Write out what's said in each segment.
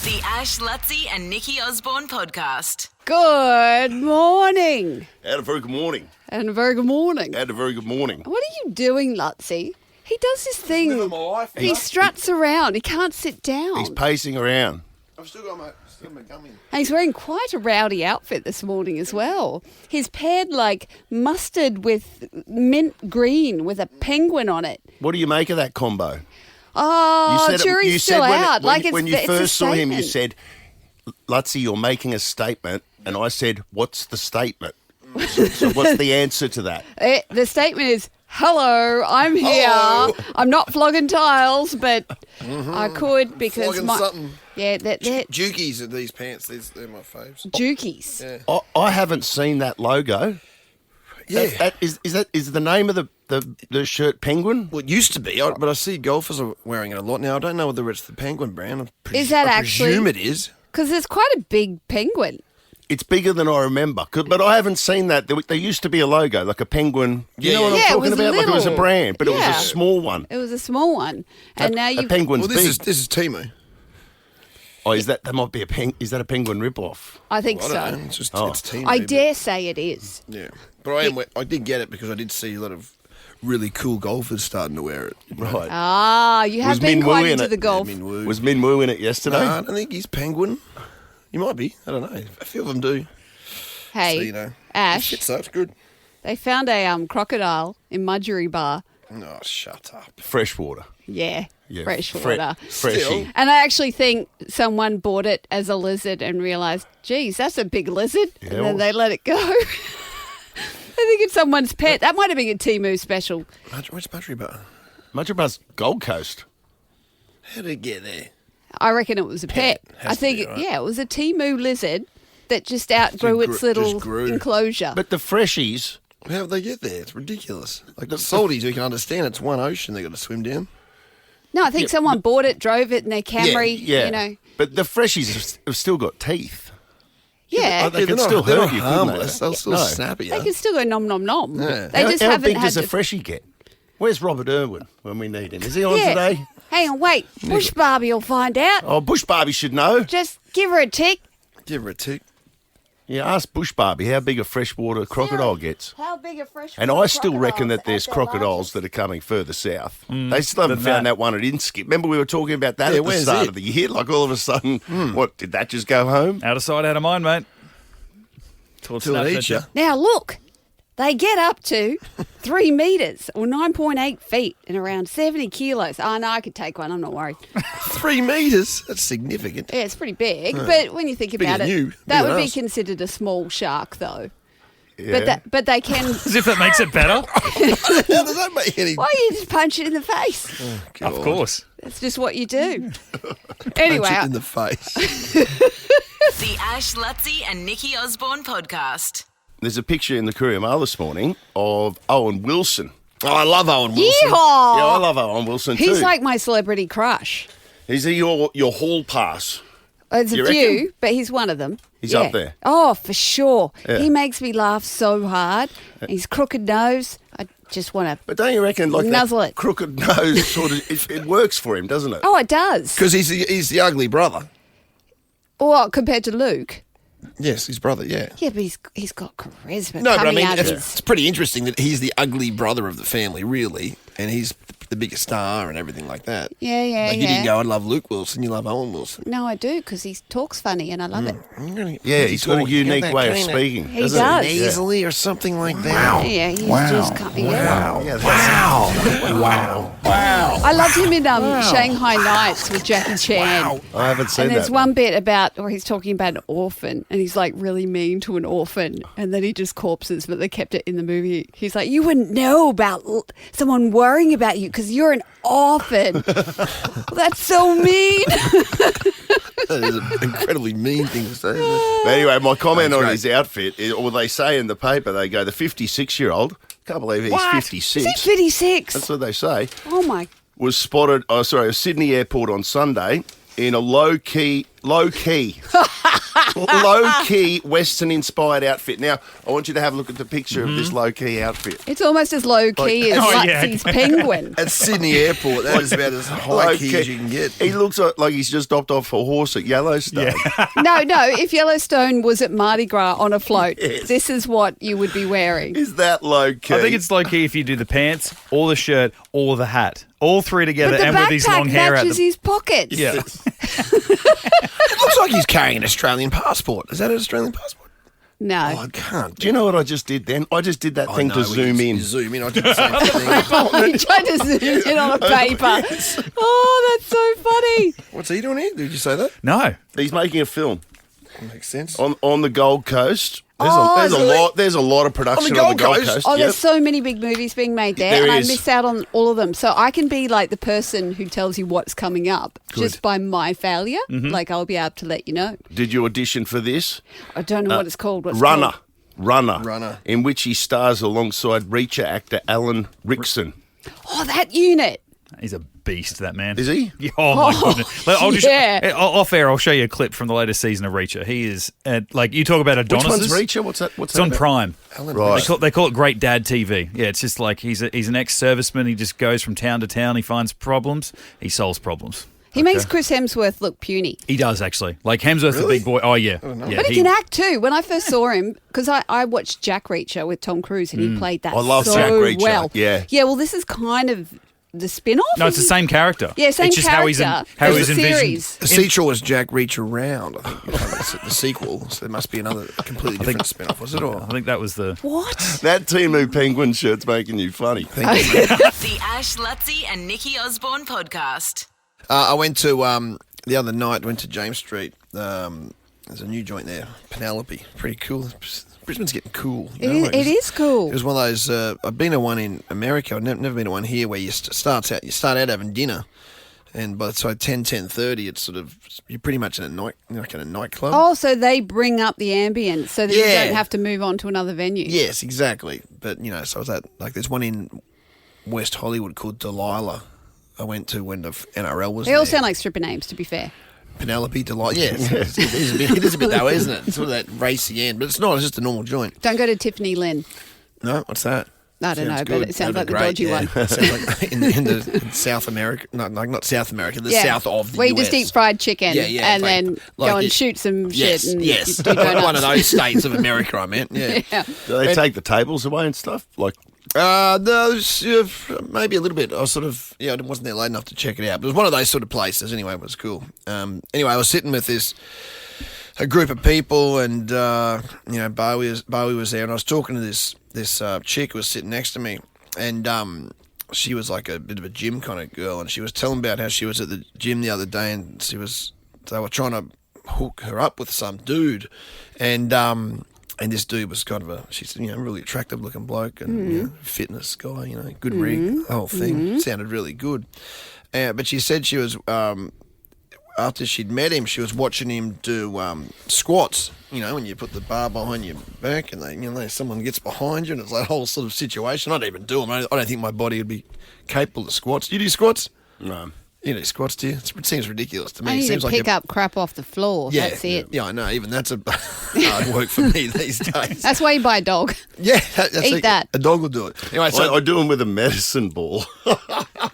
The Ash, Luttsy and Nikki Osborne podcast. Good morning. Had a very good morning. And a very good morning. Had a very good morning. What are you doing, Luttsy? He does this thing. Living my life, He struts around. He can't sit down. He's pacing around. I've still got my gum in. And he's wearing quite a rowdy outfit this morning as well. He's paired like mustard with mint green with a penguin on it. What do you make of that combo? Oh, jury's still out. When you it's first a saw him, you statement. said, Luttsy, you're making a statement. And I said, what's the statement? So what's the answer to that? The statement is, hello, I'm here. Hello. I'm not flogging tiles, but I could because Flogging something. Yeah, they're Jukies are these pants. They're my faves. Jukies. Yeah. I haven't seen that logo. Yeah. Is the name of the shirt Penguin? Well, it used to be, but I see golfers are wearing it a lot now. I don't know whether it's the Penguin brand. Is that I actually- presume it is. Because there's quite a big penguin. It's bigger than I remember, but I haven't seen that. There used to be a logo, like a penguin. You know what Yeah, I'm it talking was about? Like it was a little. brand, but it was Yeah. a small one. It was a small one. And now A you penguin's Well, this big. is Timu. Oh, that might be is that a penguin ripoff? I think I so. don't know. It's just it's Timu. I but- dare say it is. Yeah, but I did get it because I did see a lot of really cool golfers starting to wear it. Right. Ah, you have Was been Min quite Woo in into it? the golf. Min Woo. Was Min Woo in it yesterday? No, I don't think he's Penguin. You might be. I don't know. A few of them do. Hey, So, you know. Ash, It's that's good. they found a crocodile in Mudgery Bar. Oh, shut up. Freshwater. Yeah, Yeah. fresh water. Freshie. Still. And I actually think someone bought it as a lizard and realised, geez, that's a big lizard. Yeah, And then well- they let it go. I think it's someone's pet. That might have been a Temu special. Where's Battery Bar? Mudgery's Gold Coast. How did it get there? I reckon it was a pet. Has I to think, be, right? yeah, it was a Temu lizard that just outgrew Just its grew- little just grew. enclosure. But the freshies, How did they get there? It's ridiculous. Like the salties, we can understand it's one ocean they got to swim down. No, I think someone bought it, drove it in their Camry, yeah. you know. But the freshies have still got teeth. Yeah, They can still they're hurt not you, couldn't harmless. they? They'll still No. snap you. they can still go nom nom nom. Yeah. They just how haven't big had does to... a freshie get? Where's Robert Irwin when we need him? Is he on Yeah. today? Hang on, wait. Bush Barbie will find out. Oh, Bush Barbie should know. Just give her a tick. Give her a tick. Yeah, ask Bush Barbie how big a freshwater crocodile gets. How big a fresh And I still reckon that there's crocodiles that are coming further south. They still haven't found that one at Inskip. Remember we were talking about that Yeah, at the where's start it? of the year? Like all of a sudden, what, did that just go home? Out of sight, out of mind, mate. Till it Till it snaps eats at you. you. Now look, they get up to 3 metres or 9.8 feet and around 70 kilos. Oh, no, I could take one. I'm not worried. 3 meters. That's significant. Yeah, it's pretty big. But when you think Bigger about than it, you. that Bigger would than be us. considered a small shark, though. Yeah. But they can... As if that makes it better. How does that make any? Why you just punch it in the face? Of course. That's just what you do. Punch Anyway, it in the face. The Ash, Luttsy and Nikki Osborne podcast. There's a picture in the Courier Mail this morning of Owen Wilson. Oh, I love Owen Wilson. yeehaw! Yeah, I love Owen Wilson too. He's like my celebrity crush. Is he your hall pass? There's a You few, reckon? but he's one of them. He's up there. Oh, for sure. Yeah. He makes me laugh so hard. His crooked nose, I just want to... But don't you reckon like Nuzzle that it. crooked nose sort of it works for him, doesn't it? Oh, it does. Because he's the ugly brother. Well, compared to Luke. Yes, his brother, yeah. Yeah, but he's got charisma No, but I coming mean, out of it's his... pretty interesting that he's the ugly brother of the family, really, and he's the biggest star and everything like that. Yeah, Like you yeah. didn't go, I love Luke Wilson, you love Owen Wilson. No, I do, because he talks funny and I love it. Yeah, he's got a unique way of speaking. He doesn't does. Yeah. Nasally or something like that. Yeah, he's just... Yeah. Yeah, wow. I loved him in Shanghai Nights with Jackie Chan. I haven't seen And there's that. one bit about where he's talking about an orphan and he's like really mean to an orphan and then he just corpses, but they kept it in the movie. He's like, you wouldn't know about someone worrying about you because you're an orphan. That's so mean. That is an incredibly mean thing to say. Isn't it? But anyway, my comment That's on great. his outfit, or they say in the paper, they go, the 56-year-old, can't believe he's What? 56. Is he 56? That's what they say. Oh my. Was spotted, at Sydney airport on Sunday in a low-key low-key Western-inspired outfit. Now, I want you to have a look at the picture of this low-key outfit. It's almost as low key as Oh, yeah. Lutsy's penguin. At Sydney Airport, that is about as high key as you can get. He looks like he's just dropped off a horse at Yellowstone. No, if Yellowstone was at Mardi Gras on a float, Yes. this is what you would be wearing. Is that low-key? I think it's low key if you do the pants, or the shirt, or the hat. All three together, But the and with his long backpack hair out matches the. his pockets. Yeah. It looks like he's carrying an Australian passport. Is that an Australian passport? No. Oh, I can't. Do you know what I just did then? I just did that thing to zoom in. Zoom in. I did the same thing. He tried to zoom in on a paper. Oh, that's so funny. What's he doing here? Did you say that? No. He's making a film Makes sense. on the Gold Coast. There's, Oh, there's a lot of production on the Gold Coast. Oh, Yep. there's so many big movies being made there, There and is. I miss out on all of them. So I can be like the person who tells you what's coming up just by my failure. Like I'll be able to let you know. Did you audition for this? I don't know what it's called. What's it Runner. called? Runner. In which he stars alongside Reacher actor Alan Rickson. Oh, that unit. He's a beast, that man. Is he? Yeah, oh, my goodness. Like, yeah. Off air, I'll show you a clip from the latest season of Reacher. He is, like, you talk about Which Adonis. one's Reacher? What's that? It's on Prime. Right. They call it Great Dad TV. Yeah, it's just like he's an ex-serviceman. He just goes from town to town. He finds problems. He solves problems. He makes Chris Hemsworth look puny. He does, actually. Like, Hemsworth's the big boy. Oh, yeah. Yeah, But he can act too. When I first saw him, because I watched Jack Reacher with Tom Cruise and he played that I love so Jack Reacher, well. yeah. Yeah, well, this is kind of the spin-off. No, it's the same character. Yeah, same it's just character. how It's he's a envisioned. series. The sequel was Jack Reacher Round, I think. It's the sequel, so there must be another completely different spin-off, was it? Or? I think that was the... What? That Timu Penguin shirt's making you funny. The Ash, Luttsy and Nikki Osborne podcast. I went to, the other night, went to James Street. There's a new joint there, Penelope. Pretty cool. Brisbane's getting cool. You know? It is cool. It was one of those. I've been to one in America. I've never been to one here where you start out having dinner, and by the time 10:30, it's sort of you're pretty much in a nightclub. Oh, so they bring up the ambience so that you Yeah. don't have to move on to another venue. Yes, exactly. But so I was at there's one in West Hollywood called Delilah. I went to when the NRL was They there. all sound like stripper names, to be fair. Penelope Delilah. Yes, it is a bit though, isn't it? It's sort of that racy end, but it's not. It's just a normal joint. Don't go to Tiffany Lynn. No, what's that? I don't know, Sounds but good. it sounds That'd like be the great, dodgy one. Sounds like in the South America, not South America, the south of the where US. you just eat fried chicken and then go and you- shoot some yes, shit and yes. do donuts. One of those states of America, I meant. Yeah. Yeah. Do they take the tables away and stuff? Like, No, maybe a little bit. I was sort of, I wasn't there late enough to check it out. But it was one of those sort of places. Anyway, it was cool. Anyway, I was sitting with a group of people, and Bowie was there, and I was talking to this chick who was sitting next to me, and she was like a bit of a gym kind of girl, and she was telling about how she was at the gym the other day, and they were trying to hook her up with some dude, and this dude was kind of she's really attractive looking bloke and fitness guy, good rig, the whole thing sounded really good. But she said she was after she'd met him, she was watching him do squats. When you put the bar behind your back and someone gets behind you and it's that whole sort of situation. I don't even do them. I don't think my body would be capable of squats. Do you do squats? no. You do squats, do you? It seems ridiculous to me. I It need seems to like pick up crap off the floor. Yeah, That's it. Yeah, I know. Even that's a hard work for me these days. That's why you buy a dog. Yeah, that's Eat that. A dog will do it. Anyway, so I do them with a medicine ball. well,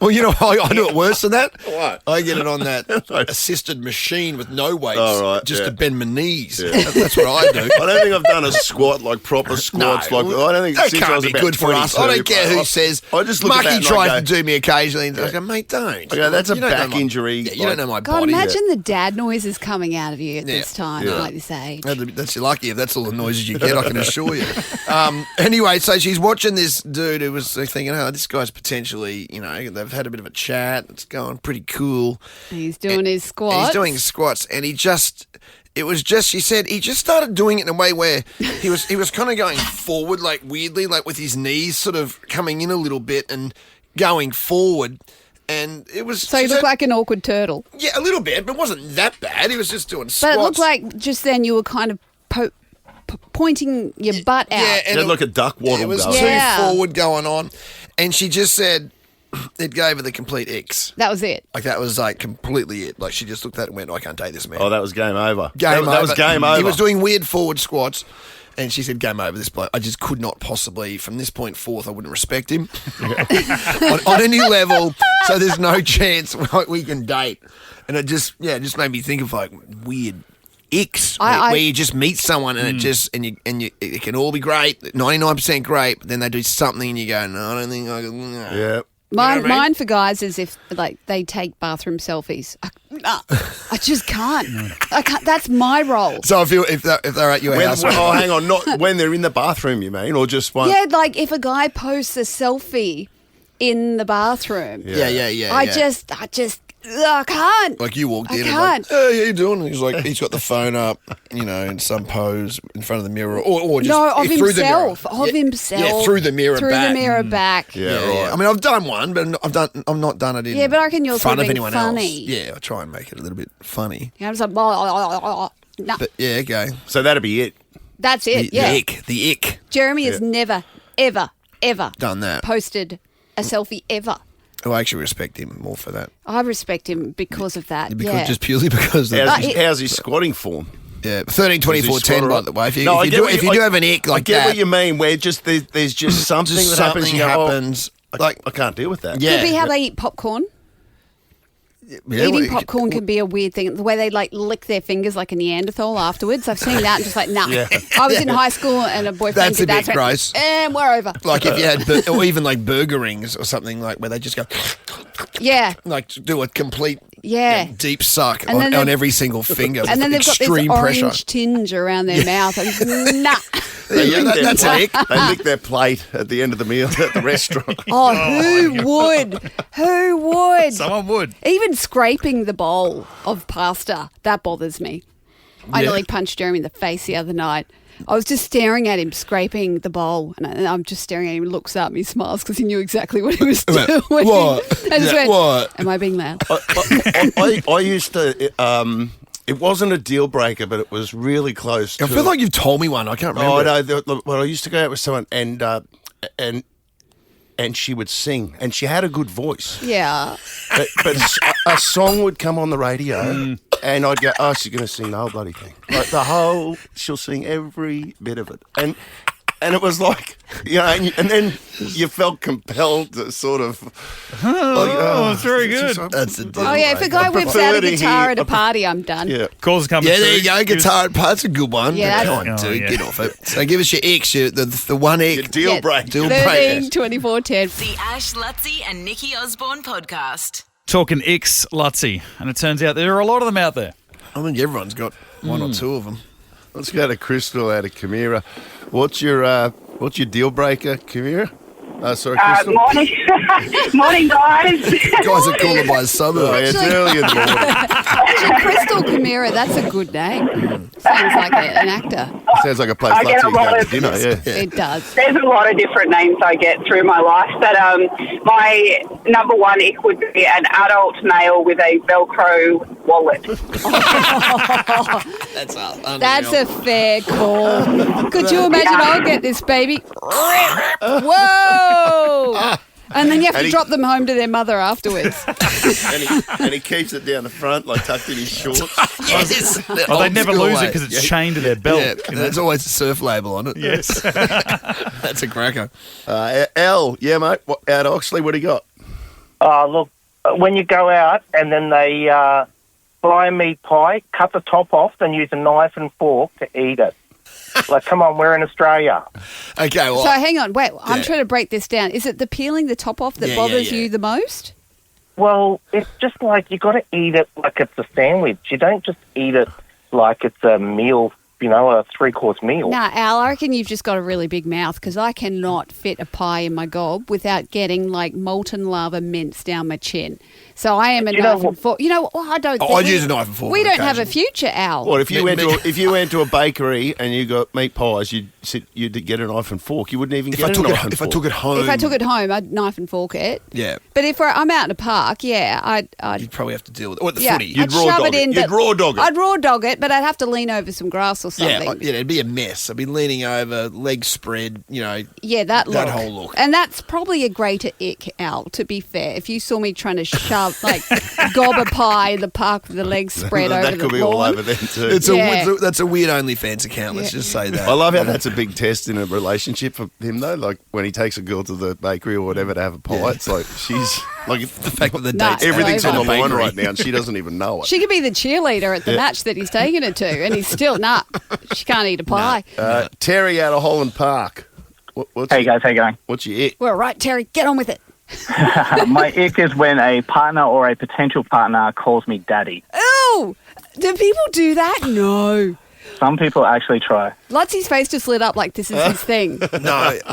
I do it worse than that. What? I get it on that assisted machine with no weights, Oh, right, just yeah. to bend my knees. That's what I do. I don't think I've done a squat, like proper squats. I don't think that since I can't was be about good for us. I 22, don't care who says. I just look at that Mucky and I tries go, to do me occasionally. And I go, mate, don't. I go, that's a You don't know back my- injury. Yeah, you don't know my God, body. imagine the dad noises coming out of you at this time, Yeah. like this age. That's lucky if that's all the noises you get, I can assure you. Anyway, so she's watching this dude who was thinking, this guy's potentially, they've had a bit of a chat. It's going pretty cool. He's doing his And squats. he's doing squats, and she said, he just started doing it in a way where he was kind of going forward, like weirdly, like with his knees sort of coming in a little bit and going forward. And it was. So you look like an awkward turtle. Yeah, a little bit, but it wasn't that bad. He was just doing squats. But it looked like just then you were kind of pointing your butt out. Yeah, and They're like a duck waddle it was going. too Yeah. forward going on. And she just said, it gave her the complete X. That was it. Like, that was, like, completely it. Like, she just looked at it and went, I can't date this man. Oh, that was game over. That was game over. He was doing weird forward squats, and she said, game over, this bloke. I just could not possibly, from this point forth, I wouldn't respect him on any level, so there's no chance we can date. And it just made me think of, like, weird icks where you just meet someone and it can all be great, 99% great, but then they do something and you go, no, I don't think I can. Yeah. Mine for guys is if like they take bathroom selfies. I just can't. I can't. That's my role. So if they're at your house, hang on, not when they're in the bathroom, you mean, or just one? Yeah, like if a guy posts a selfie in the bathroom. Yeah. I just I can't. Like you walked in and can't. like, hey, how you doing? And he's like, he's got the phone up, in some pose in front of the mirror, or just of through himself, the mirror. of himself. Yeah, through the mirror back. Yeah, right. I mean, I've done one, but I've not done it in Yeah, but I reckon yours front would of be anyone funny. else. Yeah, I try and make it a little bit funny. I'm just like, no. But yeah, okay. So that'd be it. That's it. The ick. Jeremy has never, ever Done that. posted a selfie ever. Oh, I actually respect him more for that. I respect him because of that. Just purely because of How's his squatting form? Yeah, 13, 24, 10, by the way. If you do have an ick like I get that, what you mean. Where just there's just something that happens. You go, like I can't deal with that. Yeah. Could be how they eat popcorn. Eating popcorn can be a weird thing. The way they like lick their fingers like a Neanderthal afterwards. I've seen that and just like, nah. Yeah. I was in high school and a boyfriend That's did a that. bit gross. And we're over. Like if you had, or even like burger rings or something like where they just go, Yeah. like do a complete deep suck And then on every single finger. And then they've got this extreme orange pressure. tinge around their mouth. And nah. That's an ick. They lick their plate at the end of the meal at the restaurant. Oh, who would? Who would? Someone would. Even scraping the bowl of pasta, that bothers me. I nearly punched Jeremy in the face the other night. I was just staring at him, scraping the bowl, and I'm just staring at him. He looks up and he smiles because he knew exactly what he was doing. What? I just went, What? am I being loud? I used to. It wasn't a deal breaker, but it was really close. I feel like you've told me one. I can't remember. Oh no! Well, I used to go out with someone, and she would sing, and she had a good voice. Yeah. But a song would come on the radio, and I'd go, "Oh, she's going to sing the whole bloody thing, like she'll sing every bit of it." And it was like, and then you felt compelled to sort of. It's very good. That's the deal. Oh, yeah, if a guy whips out a guitar at a party, I'm done. Yeah. Calls coming Yeah, through. there you go. Guitar part's a good one. Yeah, Come on, dude, get off it. So give us your icks, the one ick. Your deal break. Deal 13, 24, 10. The Ash, Luttsy and Nikki Osborne podcast. Talking icks, Luttsy, and it turns out there are a lot of them out there. I think everyone's got one or two of them. Let's go to Crystal out of Camira. What's your deal breaker, Camira? Sorry, Crystal. Morning, morning, guys. Guys are calling by suburb. Oh, yeah, it's early in the morning. Actually, Crystal Camira, that's a good name. Sounds like an actor. Sounds like a place I get Luttsy a lot goes of- to dinner. Yeah. It does. There's a lot of different names I get through my life, but my number one ick would be an adult male with a Velcro wallet. That's a fair call. Could you imagine? I'll get this baby. Whoa! And then you have to drop them home to their mother afterwards. and he keeps it down the front, like tucked in his shorts. Yes. Oh, they never lose it because it's chained to their belt. Yeah, and there's always a surf label on it. Yes. That's a cracker. Al, yeah, mate. Out of Oxley, what do you got? Look, when you go out and then they fry a meat pie, cut the top off, then use a knife and fork to eat it. Like, come on, we're in Australia. Okay, well. So hang on, wait. I'm trying to break this down. Is it the peeling the top off that bothers you the most? Well, it's just like you got to eat it like it's a sandwich. You don't just eat it like it's a meal, a three-course meal. Nah, Al, I reckon you've just got a really big mouth because I cannot fit a pie in my gob without getting like molten lava mince down my chin. So I am a knife and fork. I don't. I'd use a knife and fork. We on don't have a occasion. future, Al. What if you went to a bakery and you got meat pies? You'd get a knife and fork. You wouldn't even If get I a took knife and it, fork. if I took it home, If I took it home, I'd knife and fork it. yeah, But if I'm out in a park, I'd you'd probably have to deal with it. Or at the yeah, footy. You'd I'd raw shove dog it in. it. You'd but raw dog it. I'd raw dog it, but I'd have to lean over some grass or something. Yeah, it'd be a mess. I'd be leaning over, legs spread, Yeah, that look. that whole look. And that's probably a greater ick, Al, to be fair. If you saw me trying to shove, gob a pie in the park with the legs spread over That the could be lawn. all over then too. That's a weird OnlyFans account. Let's just say that. I love how that's a big test in a relationship for him, though. Like when he takes a girl to the bakery or whatever to have a pie, it's like she's like the fact that the Nah, date's everything's on over. the line right now, and she doesn't even know it. She could be the cheerleader at the match that he's taking her to, and he's still, she can't eat a pie. Terry out of Holland Park. What's Hey guys, how you going? What's your ick? Well, right, Terry, get on with it. My ick is when a partner or a potential partner calls me daddy. Ew! Do people do that? No. Some people actually try. Lutsy's face just lit up like this is his thing. No, it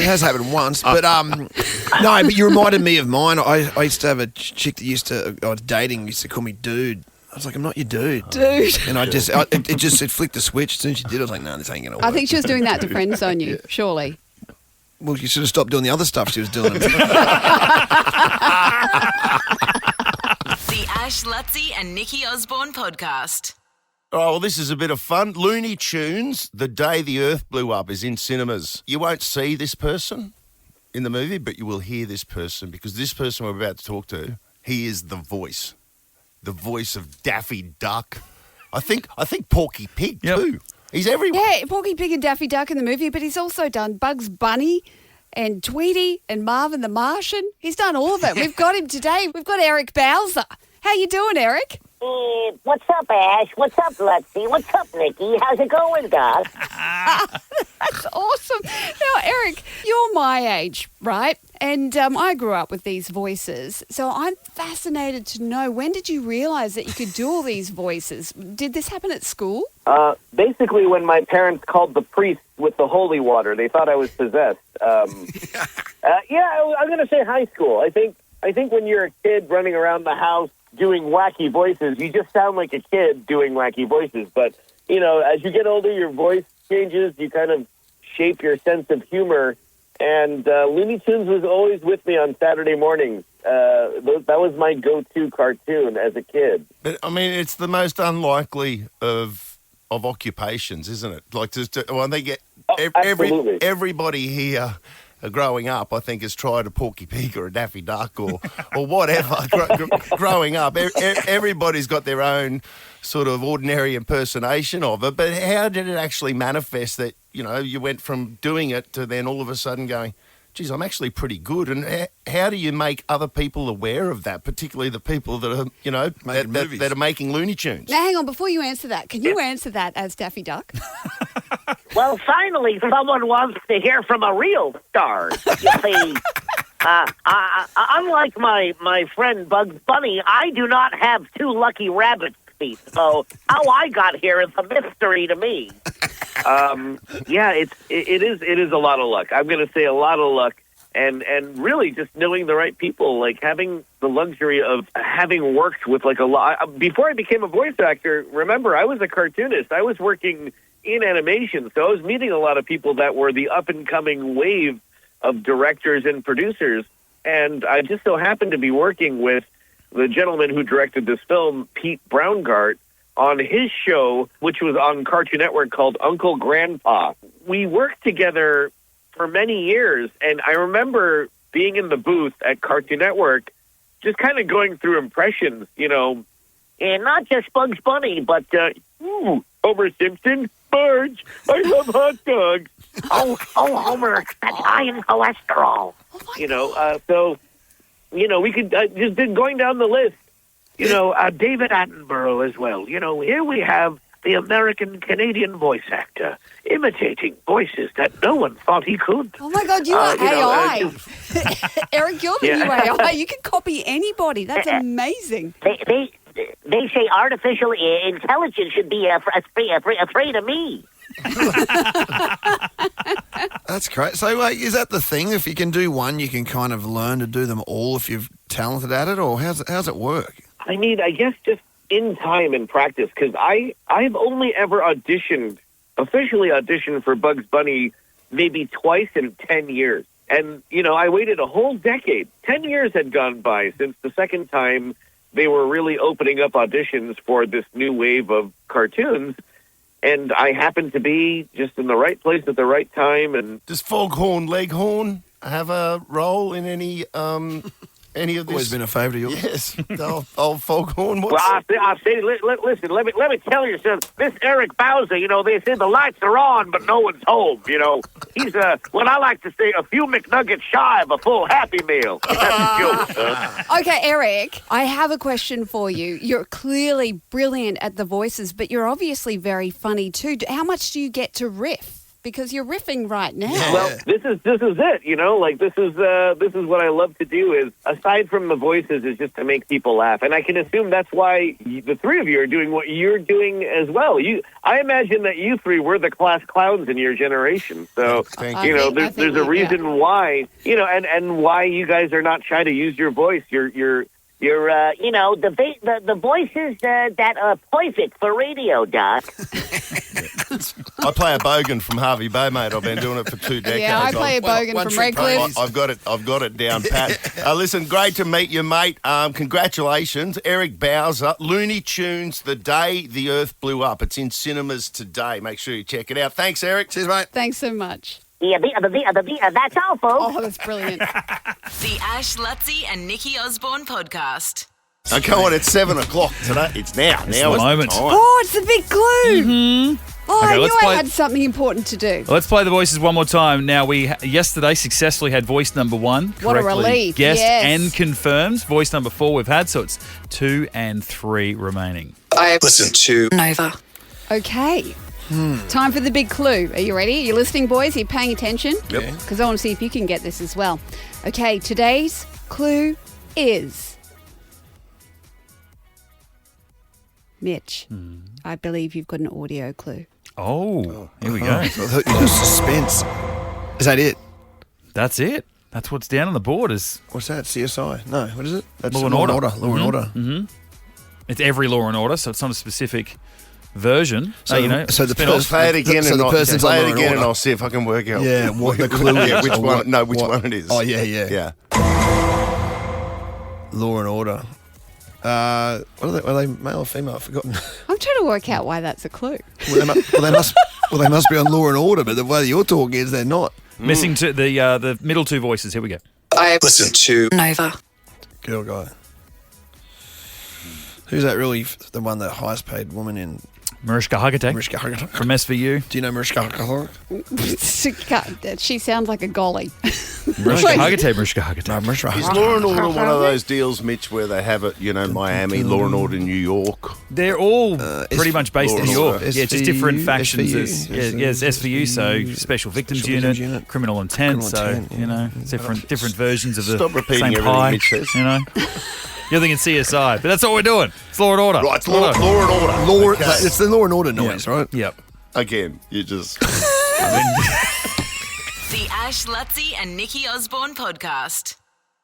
has happened once, but no, but you reminded me of mine. I used to have a chick that I was dating, used to call me dude. I was like, I'm not your dude. Dude. And it flicked the switch. As soon as she did, I was like, no, this ain't going to work. I think she was doing that to friend zone you, surely. Well, you should have stopped doing the other stuff she was doing. The Ash, Luttsy and Nikki Osborne podcast. Oh, well, this is a bit of fun. Looney Tunes, The Day the Earth Blew Up, is in cinemas. You won't see this person in the movie, but you will hear this person, because this person we're about to talk to, he is the voice of Daffy Duck. I think Porky Pig too. He's everywhere. Yeah, Porky Pig and Daffy Duck in the movie, but he's also done Bugs Bunny and Tweety and Marvin the Martian. He's done all of it. We've got him today. We've got Eric Bowser. How you doing, Eric? What's up, Ash? What's up, Luttsy? What's up, Nikki? How's it going, guys? That's awesome. Now, Eric, you're my age, right? And I grew up with these voices. So I'm fascinated to know, when did you realise that you could do all these voices? Did this happen at school? Basically, when my parents called the priest with the holy water, they thought I was possessed. I'm going to say high school. I think when you're a kid running around the house doing wacky voices, you just sound like a kid doing wacky voices. But, as you get older, your voice changes. You kind of shape your sense of humor. And Looney Tunes was always with me on Saturday mornings. That was my go-to cartoon as a kid. But, I mean, it's the most unlikely of occupations, isn't it? Like, when they get absolutely. Everybody here growing up, I think, has tried a Porky Pig or a Daffy Duck or whatever. Growing up, everybody's got their own sort of ordinary impersonation of it. But how did it actually manifest that, you went from doing it to then all of a sudden going, geez, I'm actually pretty good? And how do you make other people aware of that, particularly the people that are, that are making Looney Tunes? Now, hang on, before you answer that, can you answer that as Daffy Duck? Well, finally, someone wants to hear from a real star. You see, unlike my friend Bugs Bunny, I do not have two lucky rabbit feet. So how I got here is a mystery to me. It is a lot of luck. I'm going to say a lot of luck, and really just knowing the right people, like having the luxury of having worked with like a lot. Before I became a voice actor, remember, I was a cartoonist. I was working in animation, so I was meeting a lot of people that were the up and coming wave of directors and producers, and I just so happened to be working with the gentleman who directed this film, Pete Browngardt, on his show, which was on Cartoon Network, called Uncle Grandpa. We worked together for many years, and I remember being in the booth at Cartoon Network, just kind of going through impressions, And not just Bugs Bunny, but, Homer Simpson, Marge, I love hot dogs. oh, Homer, that's high in cholesterol. We could just been going down the list. David Attenborough as well. Here we have the American-Canadian voice actor imitating voices that no one thought he could. Oh, my God, you are AI. Eric, you're the new AI. You can copy anybody. That's amazing. They say artificial intelligence should be afraid of me. That's great. So, is that the thing? If you can do one, you can kind of learn to do them all if you're talented at it, or how's it work? I mean, I guess just in time and practice, because I've only ever officially auditioned for Bugs Bunny maybe twice in 10 years. And, I waited a whole decade. 10 years had gone by since the second time they were really opening up auditions for this new wave of cartoons. and I happened to be just in the right place at the right time. And Does Foghorn Leghorn have a role in any of this? Always been a favourite of yours. Yes, the old Foghorn. well, I say, listen, let me tell you something. This Eric Bowser, they say the lights are on, but no one's home. He's what I like to say, a few McNuggets shy of a full Happy Meal. That's a joke. Okay, Eric, I have a question for you. You're clearly brilliant at the voices, but you're obviously very funny too. How much do you get to riff? Because you're riffing right now. Well, this is it. This is what I love to do. Is aside from the voices, is just to make people laugh, and I can assume that's why the three of you are doing what you're doing as well. I imagine that you three were the class clowns in your generation. So there's a reason why and why you guys are not shy to use your voice. You're the voices that are perfect for radio, Doc. I play a bogan from Harvey Bay, mate. I've been doing it for 2 decades. Yeah, I play a bogan from Redcliffe. I've got it down pat. Listen, great to meet you, mate. Congratulations, Eric Bowser. Looney Tunes, The Day the Earth Blew Up. It's in cinemas today. Make sure you check it out. Thanks, Eric. Cheers, mate. Thanks so much. Yeah, that's all, folks. Oh, that's brilliant. The Ash, Luttsy and Nikki Osborne podcast. Okay, on, it's 7 o'clock today. It's now. It's the moment. Time. Oh, it's the big clue. Mm-hmm. Oh, Okay, I let's knew play- I had something important to do. Let's play the voices one more time. Now, we yesterday successfully had voice number 1 What a correctly relief, guessed yes. and confirmed. Voice number 4 we've had, so it's 2 and 3 remaining. I listen to Nova. Okay. Time for the big clue. Are you ready? Are you listening, boys? Are you paying attention? Yep. Because I want to see if you can get this as well. Okay, today's clue is... Mitch, I believe you've got an audio clue. Oh, here we go. Suspense. Is that it? That's it. That's what's down on the board. Is What's that? CSI? No, what is it? That's Law and Order. Law and Order. Mm-hmm. It's every Law and Order, so it's not a specific version. So the spin-off. Play it again, So the person's on play Law it and again, and Order. I'll see if I can work out. Yeah, what the clue is. Yeah, which or one? what- No, which what- one it is. Oh, yeah. Law and Order. Are they male or female? I've forgotten. I'm trying to work out why that's a clue. They must be on Law and Order, but the way you're talking is they're not. Missing to the middle 2 voices. Here we go. I listen to Nova. Girl guy. Who's that really? The one, the highest paid woman in Mariska Hargitay Mariska Hargitay. from SVU. Do you know Mariska Hargitay? She sounds like a golly. Mariska Hargitay. No, Mariska Is Hargitay. Law and Order one of those deals, Mitch, where they have it, Miami, Law and Order New York? They're all pretty much based in New York. SVU, Yeah, just different factions. SVU, Yes, SVU, so Special Victims Unit, Criminal Intent. Different versions of the Stop repeating same everything pie. Mitch says. You're thinking CSI, but that's all we're doing. It's Law and Order. Right, it's Law and Order. Okay. It's the Law and Order noise, right? Yep. Again, you just... The Ash, Luttsy and Nikki Osborne podcast.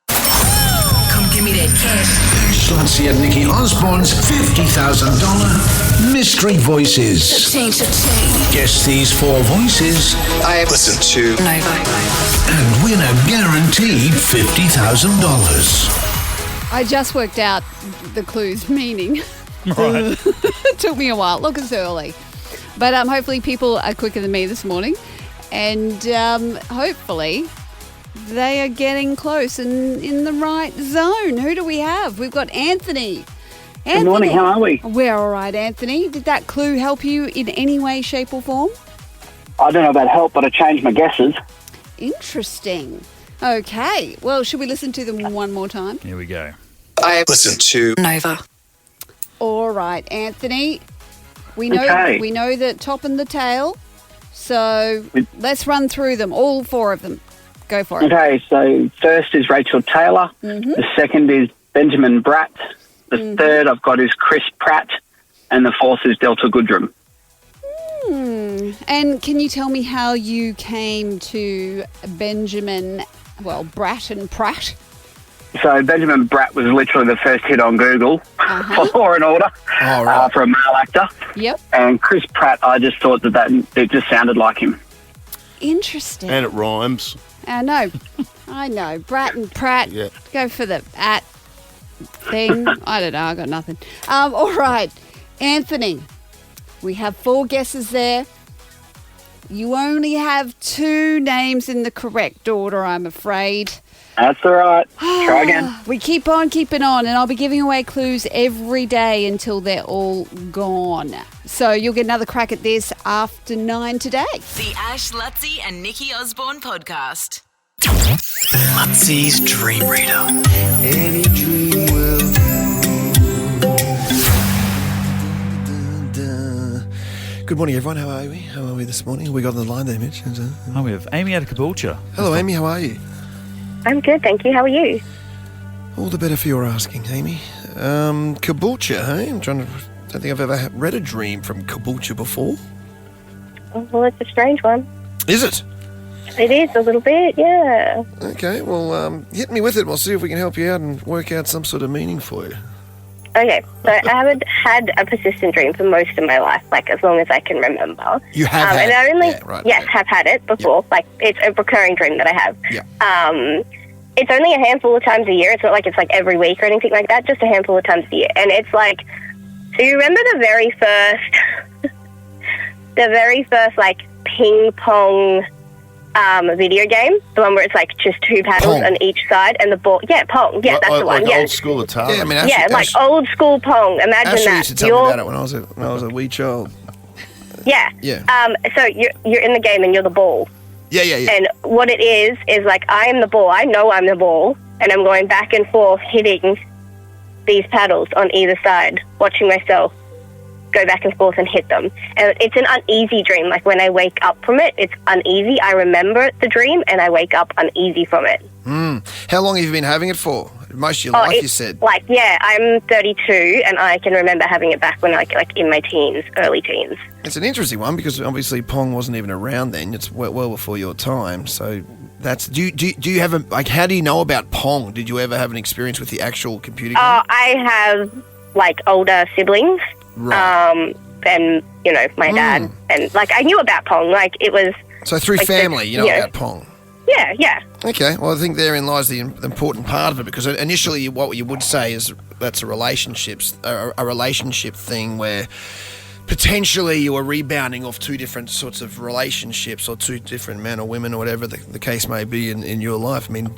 Come give me that cash. Ash, Luttsy and Nikki Osborne's $50,000 Mystery Voices. Change. Guess these 4 voices I listen to Nova. and win a guaranteed $50,000. I just worked out the clue's meaning. Right. It took me a while. Look, it's early. But hopefully people are quicker than me this morning. And hopefully they are getting close and in the right zone. Who do we have? We've got Anthony. Good morning, how are we? We're all right, Anthony. Did that clue help you in any way, shape or form? I don't know about help, but I changed my guesses. Interesting. Okay. Well, should we listen to them one more time? Here we go. I listen to Nova. All right, Anthony. We know the top and the tail. So let's run through them, all 4 of them. Go for it. Okay, so first is Rachel Taylor. Mm-hmm. The second is Benjamin Bratt. The third I've got is Chris Pratt. And the 4th is Delta Goodrum. And can you tell me how you came to Benjamin, Bratt and Pratt? So Benjamin Bratt was literally the first hit on Google for Law and Order for a male actor. Yep. And Chris Pratt, I just thought that it just sounded like him. Interesting. And it rhymes. I know. Bratt and Pratt. Yeah. Go for the at thing. I don't know. I got nothing. All right. Anthony, We have 4 guesses there. You only have 2 names in the correct order, I'm afraid. That's all right. Try again. We keep on keeping on, and I'll be giving away clues every day until they're all gone. So you'll get another crack at this after 9 today. The Ash, Luttsy and Nikki Osborne podcast. Luttsy's Dream Reader. Any dream will Good morning, everyone. How are we? How are we this morning? We got on the line there, Mitch. Oh, we have Amy out of Caboolture. Hello, Amy. How are you? I'm good, thank you. How are you? All the better for your asking, Amy. Caboolture, hey? I don't think I've ever read a dream from Caboolture before. Oh, well, it's a strange one. Is it? It is a little bit, yeah. Okay, well, hit me with it. We'll see if we can help you out and work out some sort of meaning for you. Okay, so I haven't had a persistent dream for most of my life, like as long as I can remember. You have had and I only, yeah, right, yes, okay. have had it before. Yep. Like it's a recurring dream that I have. Yeah. It's only a handful of times a year. It's not like it's like every week or anything like that. Just a handful of times a year, and it's like. So you remember the very first like ping pong video game, the one where it's like just 2 paddles Pong. on each side and the ball. Yeah, Pong. Yeah, that's the one. Like Yeah, old school Atari. Yeah, I mean, Ashley, like old school Pong. Imagine Ashley that. used to tell me about it when I was a wee child. Yeah. Yeah. So you're in the game and you're the ball. Yeah. And what it is like I am the ball. I know I'm the ball, and I'm going back and forth hitting these paddles on either side, watching myself go back and forth and hit them. And it's an uneasy dream. Like when I wake up from it, it's uneasy. I remember the dream and I wake up uneasy from it. How long have you been having it for? Most of your life, you said. Like, yeah, I'm 32 and I can remember having it back when I like in my teens, early teens. It's an interesting one because obviously Pong wasn't even around then. It's well before your time. So that's do you have a like? How do you know about Pong? Did you ever have an experience with the actual computer game? I have like older siblings. Right. And you know my dad, and like I knew about Pong. Like it was So through like, family, you know about Pong. Yeah. Okay, well I think therein lies the important part of it because initially what you would say is that's a relationship thing where potentially you are rebounding off 2 different sorts of relationships or 2 different men or women or whatever the case may be in your life. I mean,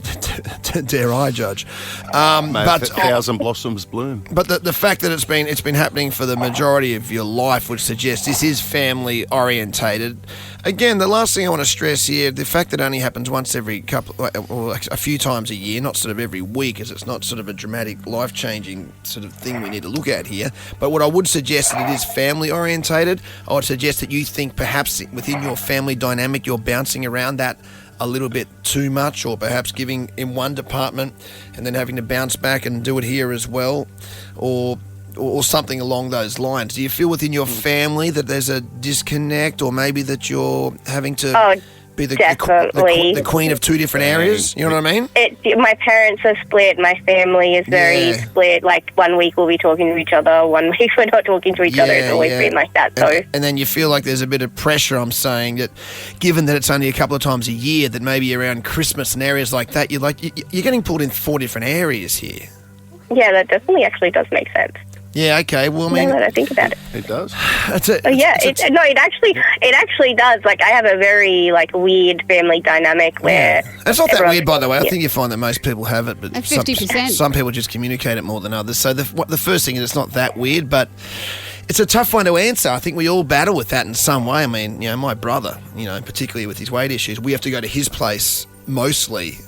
dare I judge? But thousand blossoms bloom. But the fact that it's been happening for the majority of your life would suggest this is family orientated. Again, the last thing I want to stress here, the fact that it only happens once every or a few times a year, not sort of every week, as it's not sort of a dramatic, life-changing sort of thing we need to look at here. But what I would suggest that it is family orientated. I would suggest that you think perhaps within your family dynamic you're bouncing around that a little bit too much, or perhaps giving in one department and then having to bounce back and do it here as well, or something along those lines. Do you feel within your family that there's a disconnect, or maybe that you're having to be the queen of 2 different areas? You know what I mean? My parents are split. My family is very split. Like 1 week we'll be talking to each other, 1 week we're not talking to each other. It's always been like that. So, and then you feel like there's a bit of pressure. I'm saying that, given that it's only a couple of times a year, that maybe around Christmas and areas like that, you're getting pulled in 4 different areas here. Yeah, that definitely actually does make sense. Yeah, okay. Well, I mean, now that I think about it, it does. It actually does. Like, I have a very like weird family dynamic where it's not that weird, by the way. I think you find that most people have it, but 50%. Some people just communicate it more than others. So the first thing is it's not that weird, but it's a tough one to answer. I think we all battle with that in some way. I mean, you know, my brother, you know, particularly with his weight issues, we have to go to his place mostly.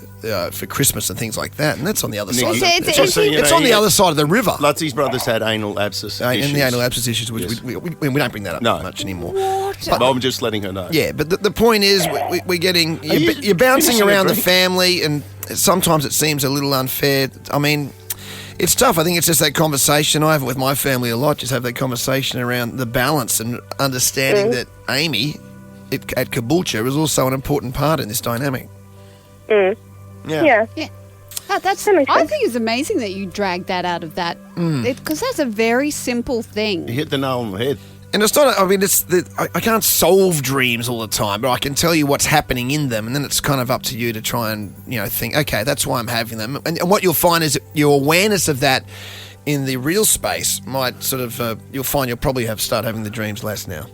For Christmas and things like that, and that's on the other side. It's on the other side of the river. Lutsy's brothers had anal abscess issues. And the anal abscess issues, which we don't bring that up much anymore. But I'm just letting her know. Yeah, but the point is, we're getting you're bouncing around the family, and sometimes it seems a little unfair. I mean, it's tough. I think it's just that conversation I have with my family a lot. Just have that conversation around the balance and understanding that Amy at Caboolture is also an important part in this dynamic. Yeah. I think it's amazing that you dragged that out of that, because that's a very simple thing. You hit the nail on the head. And it's not, I mean, I can't solve dreams all the time, but I can tell you what's happening in them, and then it's kind of up to you to try and, you know, think, okay, that's why I'm having them. And what you'll find is that your awareness of that in the real space might sort of, you'll find you'll probably start having the dreams less now.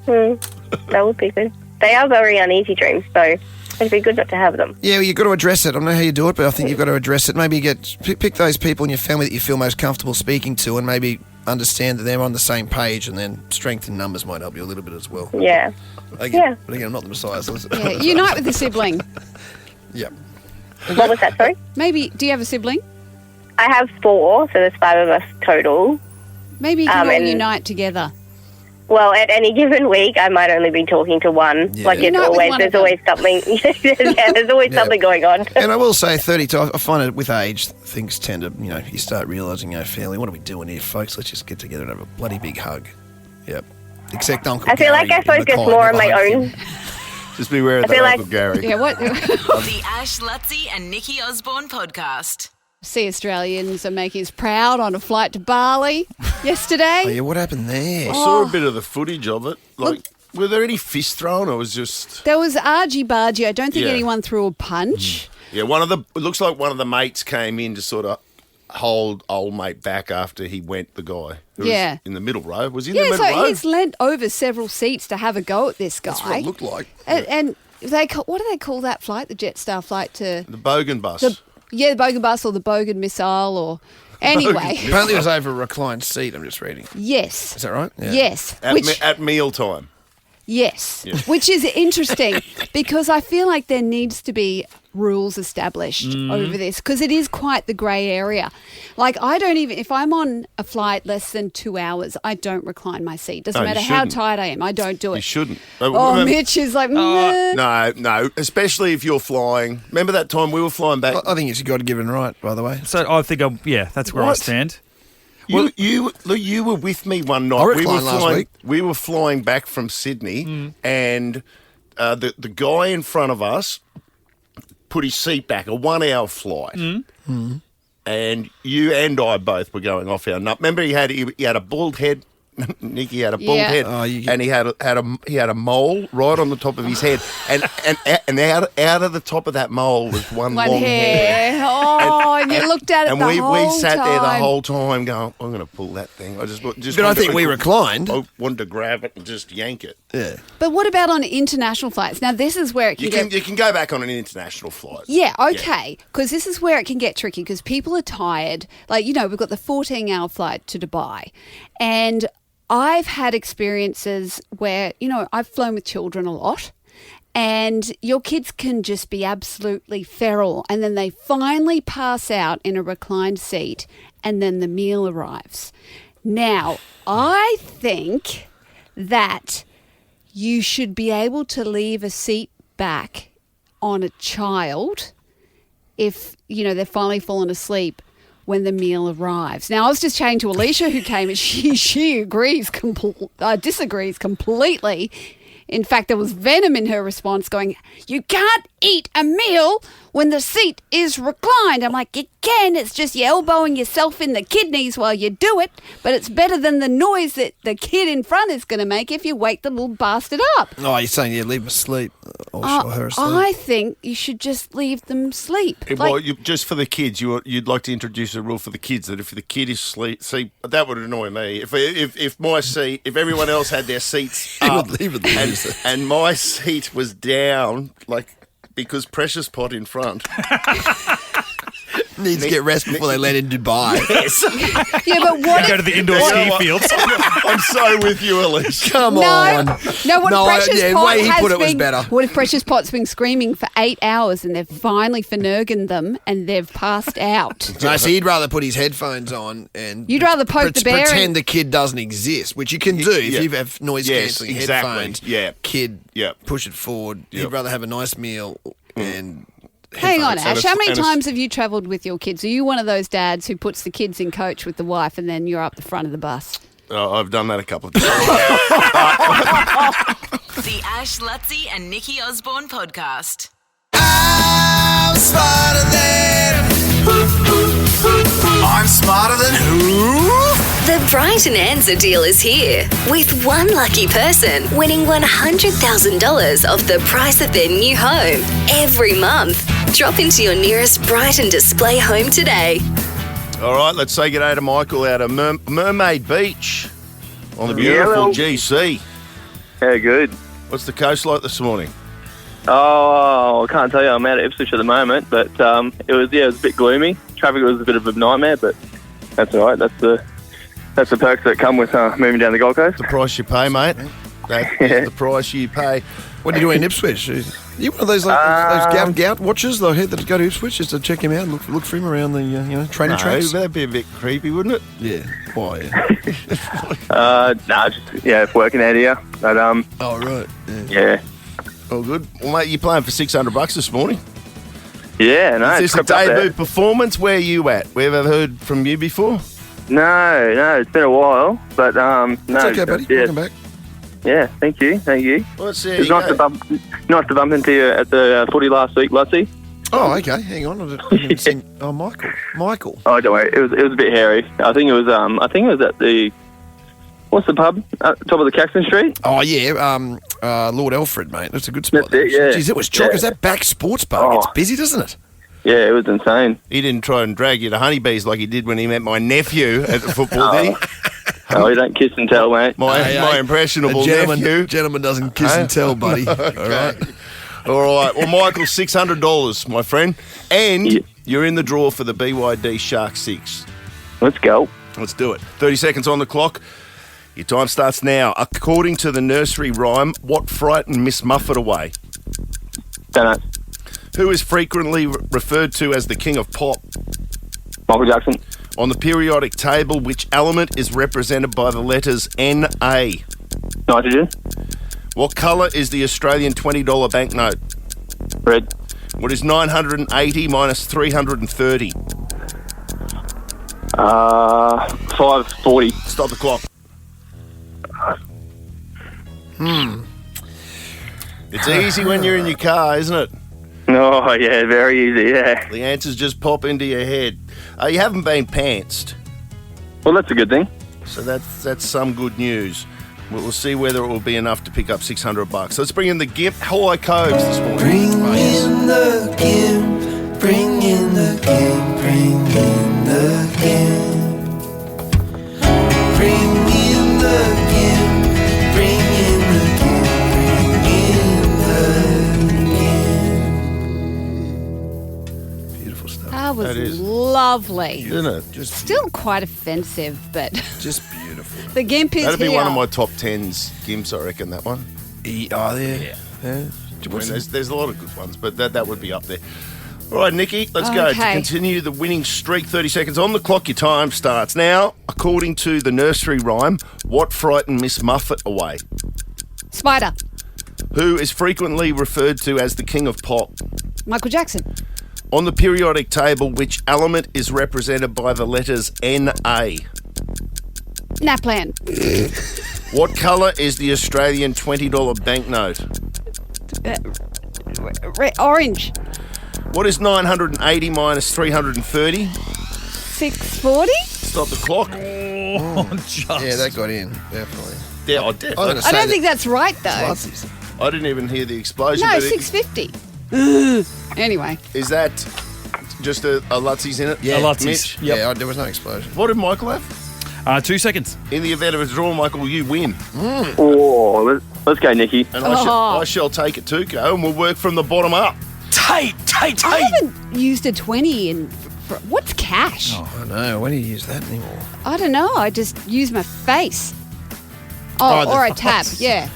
That would be good. They are very uneasy dreams, so it'd be good not to have them. Yeah, well, you've got to address it. I don't know how you do it, but I think you've got to address it. Maybe pick those people in your family that you feel most comfortable speaking to, and maybe understand that they're on the same page, and then strength in numbers might help you a little bit as well. Yeah. Again, but again, I'm not the Messiah. So Yeah, unite with a sibling. Yep. What was that, sorry? Maybe, do you have a sibling? I have 4, so there's 5 of us total. Maybe you can all unite together. Well, at any given week, I might only be talking to one. Yeah. Like, there's always something. Yeah, there's always something going on. And I will say, 32, I find it with age, things tend to, you start realising, family, what are we doing here, folks? Let's just get together and have a bloody big hug. Yep. Except Uncle I feel Gary like I focus more on my own. Just beware of I feel that, like- Uncle Gary. Yeah, what? The Ash, Luttsy and Nikki Osborne podcast. See, Australians are making us proud on a flight to Bali yesterday. Oh, yeah, what happened there? I saw a bit of the footage of it. Like, were there any fist thrown, or was just... There was argy-bargy. I don't think Yeah. anyone threw a punch. Yeah, it looks like one of the mates came in to sort of hold old mate back after he went, the guy. Who was Yeah. in the middle row. Was he in the Yeah, middle so row? he's leant over several seats to have a go at this guy. That's what it looked like. And what do they call that flight? The Jetstar flight to... The Bogan bus. the Bogan bus or the Bogan missile or... Anyway. Apparently it was over a reclined seat, I'm just reading. Yes. Is that right? Yeah. Yes. At mealtime. Yes, Yeah. which is interesting because I feel like there needs to be rules established Mm. over this because it is quite the grey area. Like I don't even, if I'm on a flight less than 2 hours, I don't recline my seat. Doesn't No, you matter how shouldn't. tired I am, I don't do it. You shouldn't. Oh, Mitch is like, meh. No, especially if you're flying. Remember that time we were flying back? I think it's a God-given right, by the way. So I think, that's where I What? stand. You were with me one night. I reclined last week. We were flying back from Sydney, and the guy in front of us put his seat back. A 1 hour flight, and you and I both were going off our nut. Remember, he had a bald head. Nicky had a bald Yeah. head, Oh, and he had a mole right on the top of his head, and out of the top of that mole was one long hair. Oh, and you looked at it And the we whole sat there the time. whole time going, I'm going to pull that thing. But I think we reclined. I wanted to grab it and just yank it. Yeah. But what about on international flights? Now, this is where it can get... You can go back on an international flight. Yeah, okay. Because this is where it can get tricky because people are tired. Like, we've got the 14-hour flight to Dubai. And I've had experiences where, I've flown with children a lot. And your kids can just be absolutely feral. And then they finally pass out in a reclined seat. And then the meal arrives. Now, I think that you should be able to leave a seat back on a child if, they're finally fallen asleep when the meal arrives. Now, I was just chatting to Alicia who came and she agrees, disagrees completely. In fact, there was venom in her response going, you can't eat a meal when the seat is reclined. I'm like, you can. It's just you elbowing yourself in the kidneys while you do it. But it's better than the noise that the kid in front is going to make if you wake the little bastard up. Oh, you're saying leave them asleep or her asleep? I think you should just leave them sleep. Well, just for the kids, you'd like to introduce a rule for the kids that if the kid is asleep, that would annoy me. If my seat, if everyone else had their seats up and my seat was down, because Precious Pot in front needs to get rest before they land in Dubai. Yes. Yeah, but what? Go to the indoor ski fields. I'm so with you, Alicia. Come on. No, what Precious the Pot way he has put it was been, better. What if Precious Pot's been screaming for 8 hours and they've finally finurged them and they've passed out? No, so he'd rather put his headphones on and You'd rather poke the bear pretend and- the kid doesn't exist, which you can do if you have noise cancelling headphones. Yeah. Kid, push it forward. He'd rather have a nice meal and. Hang on, headphones. Ash. How many times have you travelled with your kids? Are you one of those dads who puts the kids in coach with the wife and then you're up the front of the bus? Oh, I've done that a couple of times. The Ash, Luttsy and Nikki Osborne podcast. I'm smarter than. I'm smarter than who? The Bright and Answer deal is here, with one lucky person winning $100,000 off the price of their new home every month. Drop into your nearest Brighton display home today. All right, let's say good day to Michael out of Mermaid Beach on the beautiful GC. How good? What's the coast like this morning? Oh, I can't tell you. I'm out of Ipswich at the moment, but it was a bit gloomy. Traffic was a bit of a nightmare, but that's all right. That's the perks that come with moving down the Gold Coast. The price you pay, mate. That's the price you pay. What do you do in Ipswich? Are you one of those those gout watchers that go to Ipswich just to check him out and look for him around the training tracks? That'd be a bit creepy, wouldn't it? Yeah. Why? Just working out here. But oh right. Yeah. All good. Well, mate, you're playing for $600 this morning. Yeah, no. Is this a debut performance? Where are you at? We ever heard from you before? No, it's been a while, but no. It's okay, buddy. Yeah. Welcome back. Yeah, thank you. Well, it's nice to bump into you at the footy last week, Luttsy. Oh, okay. Hang on. I didn't see. Oh, Michael. Oh, don't worry. It was a bit hairy. I think it was at the what's the pub? Top of the Caxton Street. Oh yeah, Lord Alfred, mate. That's a good spot. That's it, yeah. Jeez, it was chock. Is that back sports bar? It's busy, doesn't it? Yeah, it was insane. He didn't try and drag you to honeybees like he did when he met my nephew at the football, did he? Oh, you don't kiss and tell, mate. My impressionable nephew. Gentleman doesn't kiss and tell, buddy. Okay. All right. All right. Well, Michael, $600, my friend. And you're in the draw for the BYD Shark 6. Let's go. Let's do it. 30 seconds on the clock. Your time starts now. According to the nursery rhyme, what frightened Miss Muffet away? Don't know. Who is frequently referred to as the king of pop? Michael Jackson. On the periodic table, which element is represented by the letters Na? Nitrogen. What colour is the Australian $20 banknote? Red. What is 980 minus 330? 540. Stop the clock. It's easy when you're in your car, isn't it? Oh, yeah, very easy, yeah. The answers just pop into your head. You haven't been pantsed. Well, that's a good thing. So that's some good news. We'll see whether it will be enough to pick up $600. Let's bring in the GIMP High Coves this morning. Bring in the GIMP, bring in the GIMP, bring in the GIMP. Bring in the GIMP, bring in the GIMP, bring in the GIMP. Beautiful stuff. That was That is. lovely. Isn't it? Still quite offensive, but Just beautiful. the GIMP is That'd be here. one of my top 10s GIMPs, I reckon, that one. Oh, yeah. I mean, there's a lot of good ones, but that would be up there. All right, Nikki, let's go. To Okay. continue the winning streak, 30 seconds on the clock. Your time starts now. According to the nursery rhyme, what frightened Miss Muffet away? Spider. Who is frequently referred to as the king of pop? Michael Jackson. On the periodic table, which element is represented by the letters Na? Naplan. What colour is the Australian $20 banknote? Orange. What is 980 minus 330? 640. Stop the clock. Yeah, that got in, definitely. Yeah, I don't think that's right though. I didn't even hear the explosion. No, but 650. Anyway. Is that just a Lutsy's in it? Yeah, A Lutsy's. Mitch? Yep. Yeah, there was no explosion. What did Michael have? 2 seconds. In the event of a draw, Michael, you win. Oh, let's go, Nikki. And I shall take it too, Go, and we'll work from the bottom up. Tight. I haven't used a 20 in. What's cash? I know. When do you use that anymore? I don't know. I just use my face. Or a tab. Yeah.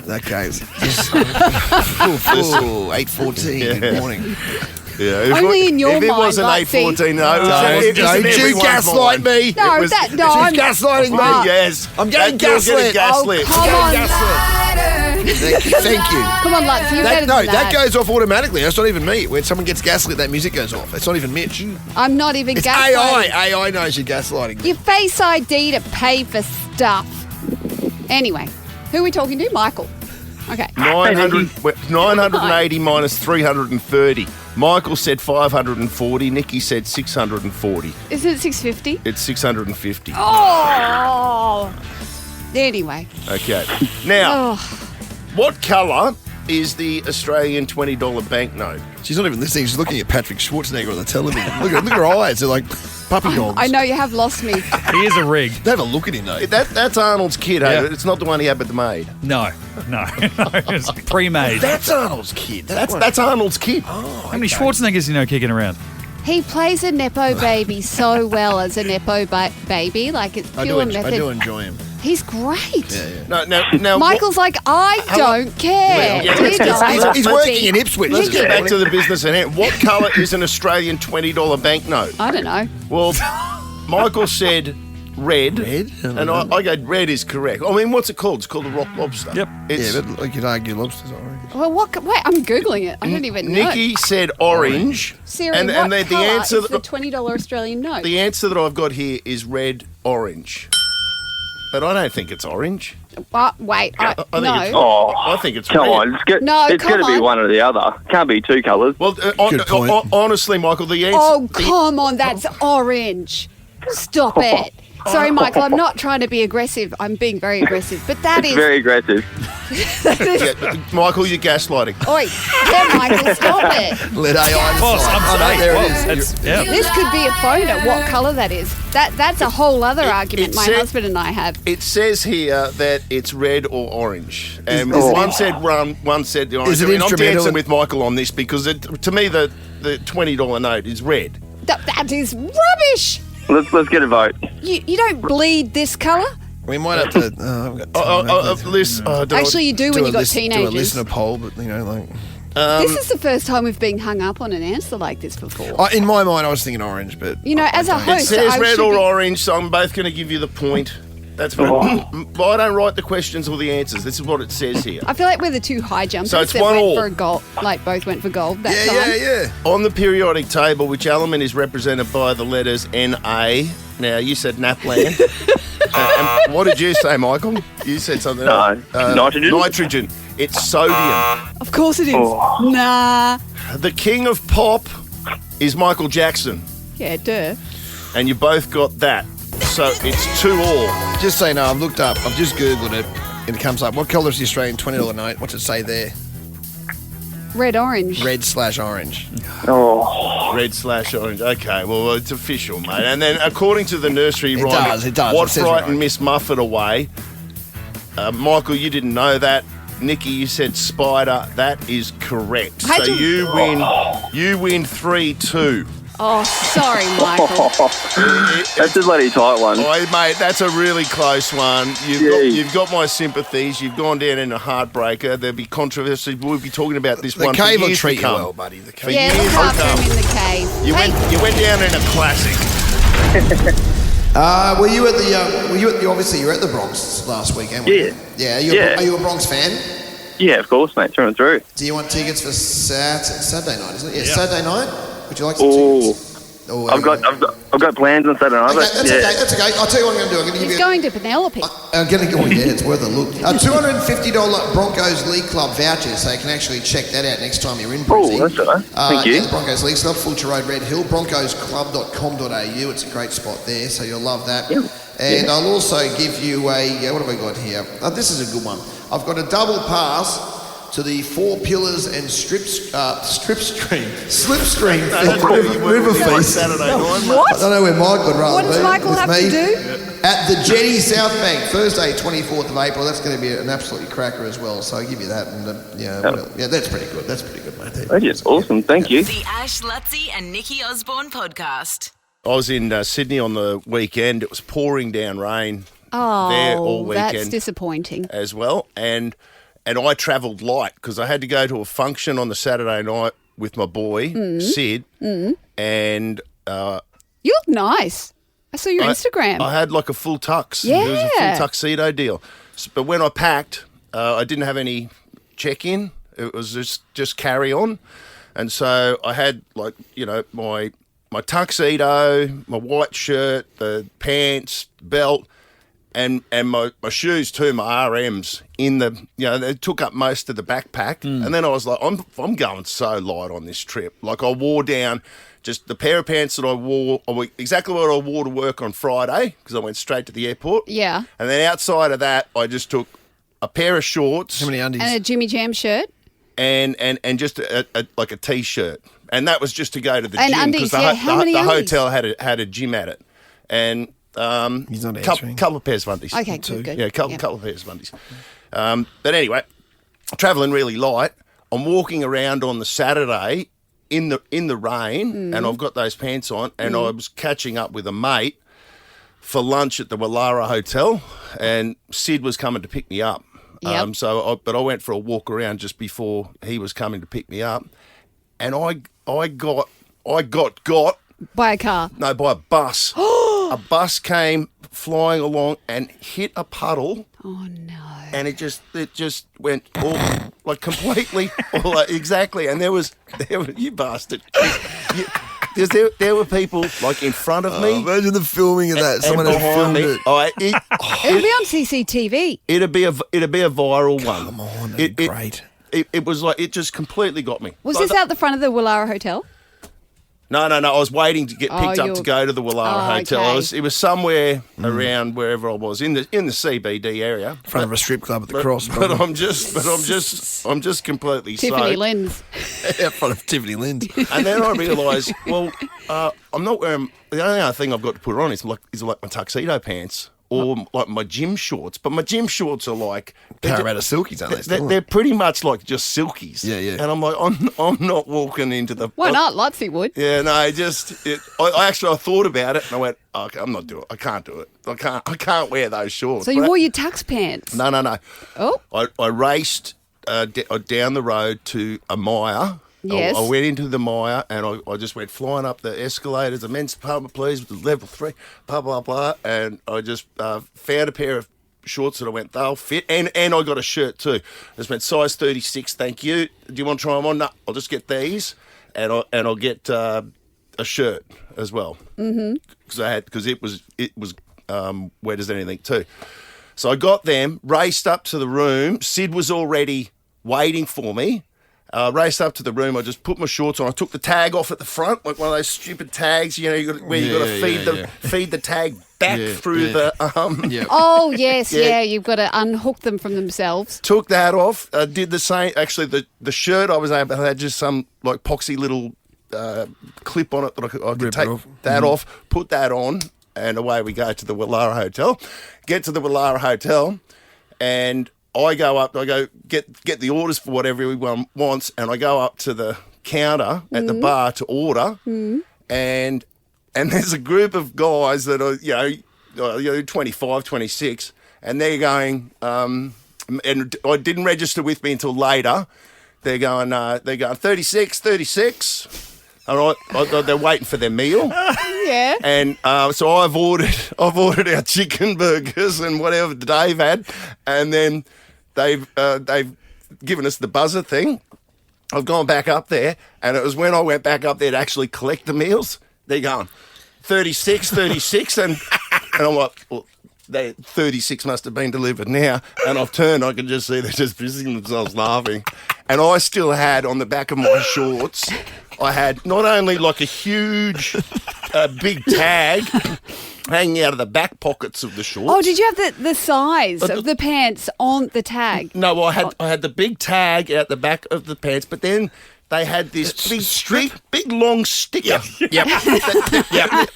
That goes. 8:14. Good morning. Yeah, Only in your if it mind, wasn't Luttsy. 8:14, no. Don't you gaslight me. No, It was- that no. She's I'm gaslighting me. Yes. I'm getting That girl's getting gaslit. gaslit. Come on. Thank you. Come on, Luttsy. You're better than that goes off automatically. That's not even me. When someone gets gaslit, that music goes off. It's not even Mitch. I'm not even It's gaslighting. AI knows you're gaslighting me. Your face ID to pay for stuff. Anyway, who are we talking to? Michael. Okay. 980 minus 330. Michael said 540. Nikki said 640. Isn't it 650? It's 650. Oh. Anyway. Okay. Now, what colour is the Australian $20 banknote. She's not even listening. She's looking at Patrick Schwarzenegger on the television. Look at her eyes. They're like puppy dogs. I know you have lost me. He is a rig. Have a look at him, though. That's Arnold's kid, hey? Yeah. It's not the one he had with the maid. No. It's pre-made. That's Arnold's kid. That's Arnold's kid. How many Schwarzeneggers kicking around? He plays a Nepo baby so well as a Nepo baby. Like, it's pure method. I do enjoy him. He's great. Yeah. No, Michael's like, I don't care. He's working in Ipswich. Let's get back to the business at hand. What colour is an Australian $20 banknote? I don't know. Well, Michael said red. And I go, red is correct. I mean, what's it called? It's called a rock lobster. Yep. But like you'd argue lobsters are orange. Well, wait, I'm Googling it. I don't even know. Nikki said orange. Siri, and what the colour answer is the $20 Australian note? The answer that I've got here is red orange. But I don't think it's orange. Wait, I think no. I think it's Come red. on, it's got to be one or the other. Can't be two colours. Well, honestly, Michael, the answer... Oh, come on, that's orange. Stop it. Sorry, Michael, I'm not trying to be aggressive. I'm being very aggressive, but that It's is... very aggressive. Michael, you're gaslighting. Oi, yeah, Michael, stop it. Let AI Boss, I'm sorry. there Boss, it is. This could be a phoner, what colour that is. That's a whole other argument my husband and I have. It says here that it's red or orange. And one said one said orange. Is it I'm instrumental? dancing with Michael on this because to me the $20 note is red. That is rubbish. Let's get a vote. You don't bleed this colour? We might have to. Actually, you do when you've got Do a teenagers. listener poll, but like. This is the first time we've been hung up on an answer like this before. In my mind, I was thinking orange, but As a host, it says I red should or be- orange, so I'm both going to give you the point. That's fine. But I don't write the questions or the answers. This is what it says here. I feel like we're the two high jumpers So it's that 1-1. went for a gold. Like both went for gold that time. On the periodic table, which element is represented by the letters Na? Now, you said Napland. And what did you say, Michael? You said something else. Nitrogen? Nitrogen. It's sodium. Of course it is. Nah. The king of pop is Michael Jackson. Yeah, duh. And you both got that. So it's 2-2. Just so you know, I've looked up, I've just Googled it, and it comes up. What colour is the Australian $20 note? What's it say there? Red-orange. Red/orange. Red/orange. Okay, well, it's official, mate. And then, according to the nursery rhyme, it does. What It says frightened right. Miss Muffet away? Michael, you didn't know that. Nikki, you said spider. That is correct. How'd So you- you win 3-2. Oh, sorry, Michael. That's a bloody tight one. Oh, mate, that's a really close one. You've got my sympathies. You've gone down in a heartbreaker. There'll be controversy. We'll be talking about this The one cave for will years treat to you come. well, buddy. The cave. Yeah, look after him in the cave. You went down in a classic. Were you at the? Obviously, you were at the Bronx last weekend. Yeah. Yeah. Are you a Bronx fan? Yeah, of course, mate. Through and through. Do you want tickets for Saturday night? Isn't it? Yeah, Yeah. Saturday night. Would you like some Oh, tickets? Oh, I've got plans on Saturday night. Okay, but that's yeah. okay. That's okay. I'll tell you what I'm going to do. I'm going to give He's you. going to Penelope. I'm going to go. Yeah, it's worth a look. A $250 Broncos League Club voucher, so you can actually check that out next time you're in Brizzy. Oh, that's all right. Thank you. Yeah, the Broncos League Club, Fulcher Road, Red Hill, broncosclub.com.au. It's a great spot there, so you'll love that. Yeah. And I'll also give you a. What have I got here? This is a good one. I've got a double pass to the Four Pillars and Slipstream River Feast. Saturday night. What? I don't know where Mike would rather What be. does Michael with have me. to do? At the Jetty South Bank, Thursday, 24th of April. That's going to be an absolutely cracker as well. So I'll give you that. And that's pretty good. That's pretty good, mate. That is awesome. Thank you. The Ash, Luttsy and Nikki Osborne podcast. I was in Sydney on the weekend. It was pouring down rain there all Oh, weekend that's disappointing. as well. And I travelled light because I had to go to a function on the Saturday night with my boy, Sid. And You look nice. I saw your Instagram. I had like a full tux. Yeah. It was a full tuxedo deal. But when I packed, I didn't have any check-in. It was just carry on. And so I had my tuxedo, my white shirt, the pants, belt, and my shoes too, my RMs in the, they took up most of the backpack. And then I was like, I'm going so light on this trip. Like I wore down just the pair of pants that I wore exactly what I wore to work on Friday because I went straight to the airport. Yeah. And then outside of that, I just took a pair of shorts. How many undies? And a Jimmy Jam shirt. and just like a t-shirt, and that was just to go to the And gym undies, the, yeah. How many the undies? hotel had a gym at it, and He's not couple of pairs of undies. Okay, good. Yeah, couple of pairs of undies. But anyway, travelling really light. I'm walking around on the Saturday in the rain, and I've got those pants on, and I was catching up with a mate for lunch at the Wallara Hotel, and Sid was coming to pick me up. Yep. But I went for a walk around just before he was coming to pick me up, and I got By a car. no, by a bus. A bus came flying along and hit a puddle. Oh no! And it just went all like completely exactly. And there was you bastard. There were people like in front of me. Imagine the filming of that. and Someone had behind filmed me. it. It'll be on CCTV. It'd be a viral one. Come on, that'd be great. It was like it just completely got me. Was Like this out the front of the Wallara Hotel? No. I was waiting to get picked up to go to the Wallara Hotel. okay. It was somewhere around wherever I was in the CBD area, In front of a strip club at the Cross. But probably. I'm just completely Tiffany soaked. Lynn's. in front of Tiffany Lynn's. And then I realised, well, I'm not wearing. The only other thing I've got to put on is like my tuxedo pants or like my gym shorts. But my gym shorts are like Parramatta silkies, aren't they? still? They're pretty much like just silkies. Yeah, yeah. And I'm like, I'm not walking into the. Why not? Luttsy would. Yeah, no, I thought about it and I went, okay, I'm not doing it. I can't do it. I can't wear those shorts. So you But wore your tux pants. No. Oh. I raced down the road to a mire. Yes. I went into the mire and I just went flying up the escalators. The men's department, please, with the level 3, blah, blah, blah. And I just found a pair of shorts that I went, they'll fit. And I got a shirt too. I just went, size 36, thank you. Do you want to try them on? No, I'll just get these and I'll get a shirt as well. Because it was wet as anything too. So I got them, raced up to the room. Sid was already waiting for me. Raced up to the room. I just put my shorts on. I took the tag off at the front, like one of those stupid tags, where you got to feed the tag back through the. Oh yes, yeah. You've got to unhook them from themselves. Took that off. Did the same. Actually, the shirt I was able to had just some like poxy little clip on it that I could take that off. Put that on, and away we go to the Wallara Hotel. Get to the Wallara Hotel, and I go get the orders for what everyone wants, and I go up to the counter at the bar to order, and there's a group of guys that are 25, 26, and they're going, and I didn't register with me until later. They're going 36, 36. And they're waiting for their meal. Yeah. And so I've ordered our chicken burgers and whatever Dave had, and then they've given us the buzzer thing. I've gone back up there, and it was when I went back up there to actually collect the meals. They're going 36, 36, and I'm like, well, 36 must have been delivered now. And I've turned, I can just see they're just pissing themselves laughing. And I still had on the back of my shorts, I had not only like a huge, big tag hanging out of the back pockets of the shorts. Oh, did you have the size of the pants on the tag? No, I had the big tag out the back of the pants, but then they had this big long sticker. Yep.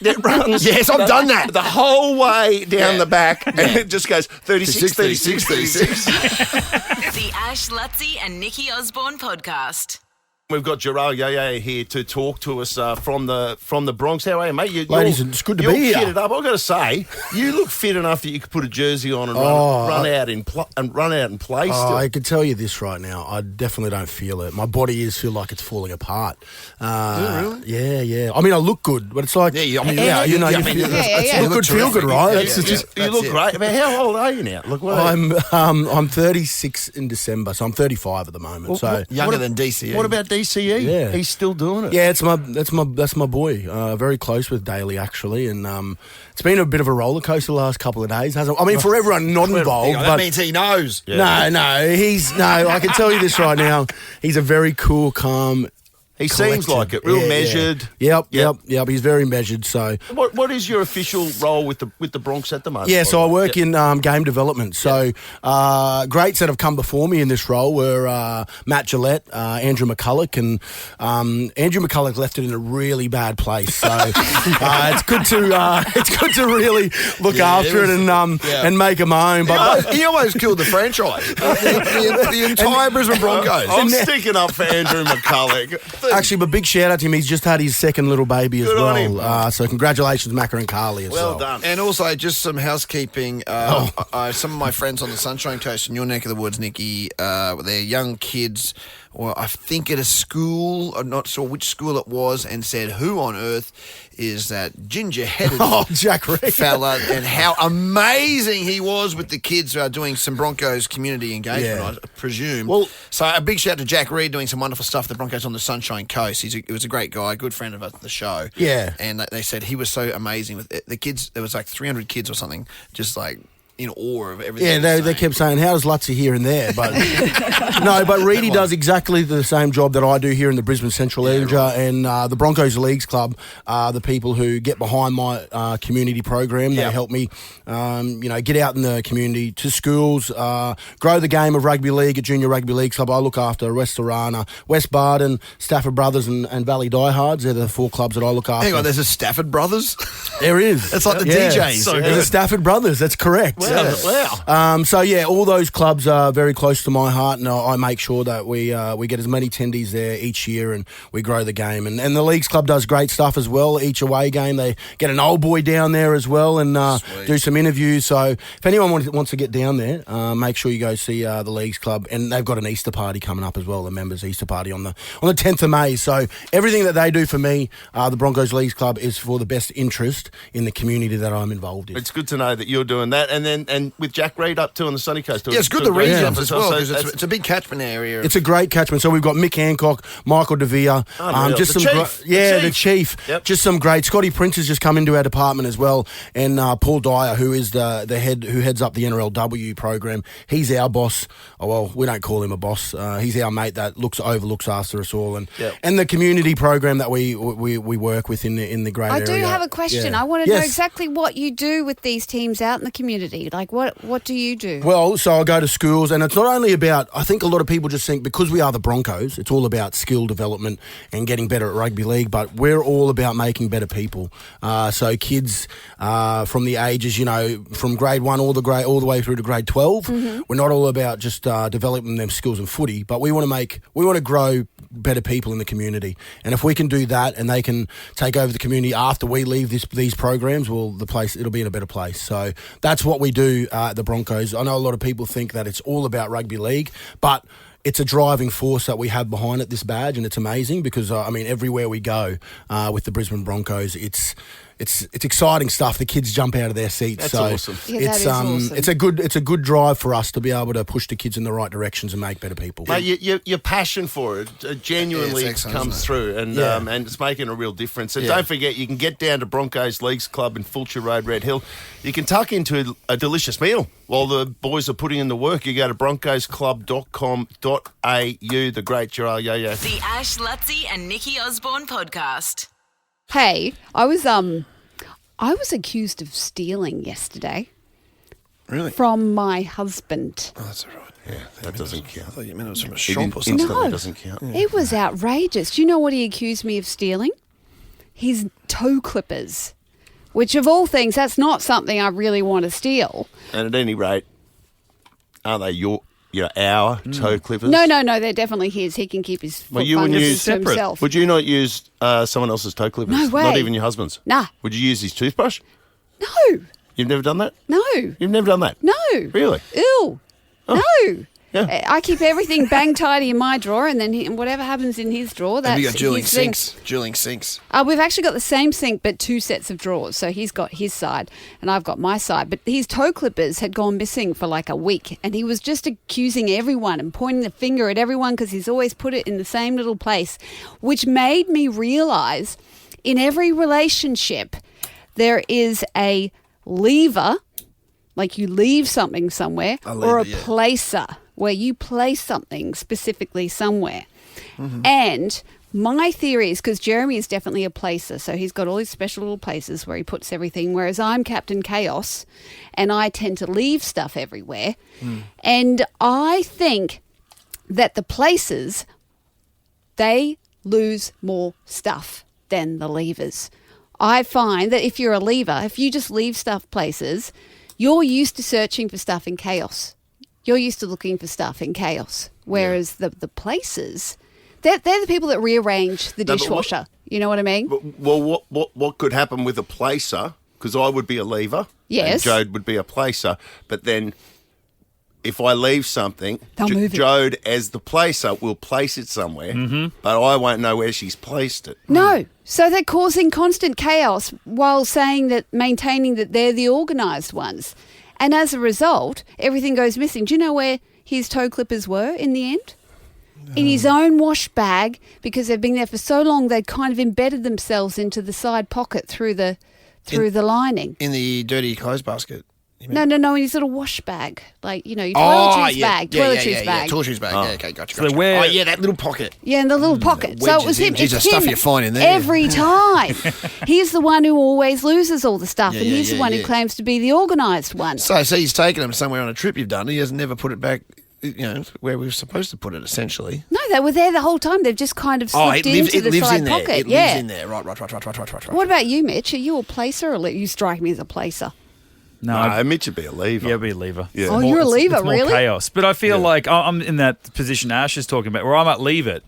That runs. Yes, I've done that. The whole way down the back, and it just goes 36, 36, 36. The Ash, Luttsy and Nikki Osborne podcast. We've got Gerard Yaya here to talk to us from the Bronx. How are you, mate? Ladies, it's good to be here. You're fitted up. I've got to say, you look fit enough that you could put a jersey on and run out and play still. I can tell you this right now. I definitely don't feel it. My body feel like it's falling apart. Really? Yeah. I mean, I look good, but it's like, you look good, feel good, right? You look great. I mean, how old are you now? Look, I'm 36 in December, so I'm 35 at the moment. Younger than DCE. What about DCE? Yeah. He's still doing it. Yeah, that's my boy. Very close with Daly actually, and it's been a bit of a roller coaster the last couple of days, hasn't it? I mean, for everyone not involved, that means he knows. Yeah. No, I can tell you this right now. He's a very cool, calm. He seems like it, real measured. Yep. He's very measured. So, what is your official role with the Bronx at the moment? yeah, so I work in game development. So, greats that have come before me in this role were Matt Gillette, Andrew McCulloch, and Andrew McCulloch left it in a really bad place. So, it's good to really look after it and make them own. But he almost killed the franchise, the entire Brisbane Broncos. I'm sticking up for Andrew McCulloch. Actually, but big shout out to him. He's just had his second little baby Good on as him. well. So congratulations, Macca and Carly as well. Well done. And also, just some housekeeping. Some of my friends on the Sunshine Coast in your neck of the woods, Nikki, they're young kids, or I think at a school, I'm not sure which school it was, and said, who on earth is that ginger-headed Jack Reed fella, and how amazing he was with the kids doing some Broncos community engagement, I presume. Well, so a big shout out to Jack Reed doing some wonderful stuff for the Broncos on the Sunshine Coast. He was a great guy, a good friend of the show. Yeah. And they said he was so amazing with the kids. There was like 300 kids or something, just like in awe of everything. Yeah, they kept saying, how does Luttsy here and there? But no, but Reedy does exactly the same job that I do here in the Brisbane Central area. Right. And the Broncos Leagues Club are the people who get behind my community program. They help me, get out in the community to schools, grow the game of rugby league at Junior Rugby League Club. I look after West Arana, West Barden, Stafford Brothers and Valley Diehards. They're the 4 clubs that I look after. Hang on, there's a Stafford Brothers? There is. It's like the DJs. So there's a Stafford Brothers, that's correct. Wow. All those clubs are very close to my heart, and I make sure that we get as many attendees there each year, and we grow the game. And the Leagues Club does great stuff as well. Each away game, they get an old boy down there as well, and do some interviews. So if anyone wants to get down there, make sure you go see the Leagues Club, and they've got an Easter party coming up as well, the members' Easter party on the 10th of May. So everything that they do for me, the Broncos Leagues Club, is for the best interest in the community that I'm involved in. It's good to know that you're doing that, and with Jack Reed up too on the sunny coast. Yeah, it's good the regions as well, because it's a big catchment area. It's a great catchment. So we've got Mick Hancock, Michael DeVere, just the some chief. the chief. Yep. Just some great. Scotty Prince has just come into our department as well, and Paul Dyer, who is the head who heads up the NRLW program. He's our boss. Oh well, we don't call him a boss. He's our mate that overlooks after us all, and the community program that we work with in the great area. I do have a question. Yeah. I want to know exactly what you do with these teams out in the community. Like, what do you do? Well, so I go to schools, and it's not only about, I think a lot of people just think because we are the Broncos, it's all about skill development and getting better at rugby league, but we're all about making better people. So kids from the ages, from grade 1 all the way through to grade 12, we're not all about just developing them skills in footy, but we want to grow better people in the community. And if we can do that and they can take over the community after we leave these programs, well, it'll be in a better place. So that's what we do at the Broncos. I know a lot of people think that it's all about rugby league, but it's a driving force that we have behind it, this badge, and it's amazing because, everywhere we go with the Brisbane Broncos, it's exciting stuff. The kids jump out of their seats. That's so awesome. Yeah, that is awesome. It's a good drive for us to be able to push the kids in the right directions and make better people. Mate, your passion for it genuinely comes through, and it's making a real difference. And don't forget, you can get down to Broncos Leagues Club in Fulcher Road, Red Hill. You can tuck into a delicious meal while the boys are putting in the work. You go to broncosclub.com.au. The great Gerard Yo-Yo. The Ash, Luttsy and Nikki Osborne podcast. Hey, I was accused of stealing yesterday. Really? From my husband. Oh, that's all right. Yeah, that doesn't count. I thought you meant it was from a shop or something. Instantly No. doesn't count. It was outrageous. Do you know what he accused me of stealing? His toe clippers, which of all things, that's not something I really want to steal. And at any rate, aren't they our toe clippers? No, they're definitely his. He can keep his foot fungus to himself. Would you not use someone else's toe clippers? No way. Not even your husband's? Nah. Would you use his toothbrush? No. You've never done that? No. You've never done that? No. Really? Ew. Oh. No. Yeah. I keep everything bang tidy in my drawer, and then whatever happens in his drawer, that's Have you got dueling his thing. sinks? Dueling sinks. We've actually got the same sink, but 2 sets of drawers. So he's got his side, and I've got my side. But his toe clippers had gone missing for like a week, and he was just accusing everyone and pointing the finger at everyone because he's always put it in the same little place, which made me realise in every relationship there is a lever, like you leave something somewhere, or a placer, where you place something specifically somewhere. Mm-hmm. And My theory is because Jeremy is definitely a placer, so he's got all these special little places where he puts everything, whereas I'm Captain Chaos and I tend to leave stuff everywhere. And I think that the places, they lose more stuff than the leavers. I find that if you're a leaver, if you just leave stuff places, you're used to searching for stuff in chaos. You're used to looking for stuff in chaos, whereas the places... They're the people that rearrange the dishwasher. You know what I mean? Well, what could happen with a placer? Because I would be a leaver. Yes. And Jode would be a placer. But then if I leave something, They'll move it. Jode, as the placer, will place it somewhere, but I won't know where she's placed it. No. So they're causing constant chaos while maintaining that they're the organised ones. And as a result, everything goes missing. Do you know where his toe clippers were in the end? In his own wash bag, because they've been there for so long, they kind of embedded themselves into the side pocket through the lining. In the dirty clothes basket. No, in his little wash bag. Like, your toiletries bag. Toiletries bag. Toiletries bag. Oh. Yeah, okay, gotcha. So where- that little pocket. Yeah, in the little pocket. So it was him. Geez, It's the stuff him you find in there. every time. He's the one who always loses all the stuff, Yeah, and yeah, he's the yeah, one yeah. who claims to be the organised one. So he's taken them somewhere on a trip you've done. He has never put it back, where we were supposed to put it, essentially. No, they were there the whole time. They've just kind of slipped into the side pocket. It lives in there. Right. What about you, Mitch? Are you a placer or you strike me as a placer? No, Mitch would be a leaver. Yeah, I'd be a lever. Yeah. Oh, you're a lever, it's more really? chaos. But I feel like I'm in that position Ash is talking about, where I might leave it,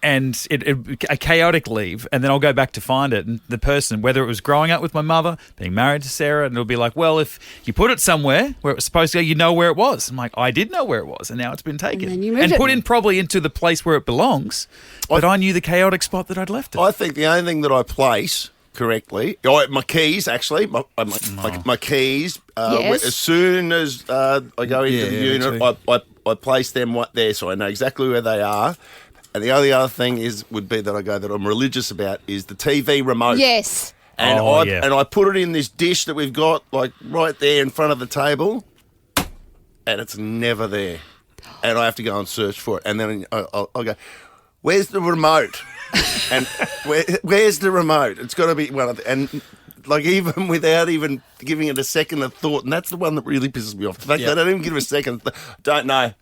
and a chaotic leave, and then I'll go back to find it. And the person, whether it was growing up with my mother, being married to Sarah, and it'll be like, well, if you put it somewhere where it was supposed to go, you know where it was. I'm like, I did know where it was, and now it's been taken. And then you moved and put it. in probably into the place where it belongs, but I knew the chaotic spot that I'd left it. I think the only thing that I place correctly, my keys, actually, my keys, Yes. as soon as I go into the unit, I place them right there so I know exactly where they are. And the only other thing would be that I'm religious about is the TV remote. Yes. And yeah. I put it in this dish that we've got like right there in front of the table, and it's never there. And I have to go and search for it. And then I'll go, where's the remote? And where's the remote? It's got to be one of the, and like even without even giving it a second of thought, and that's the one that really pisses me off. The fact that I don't even give it a second. Don't know.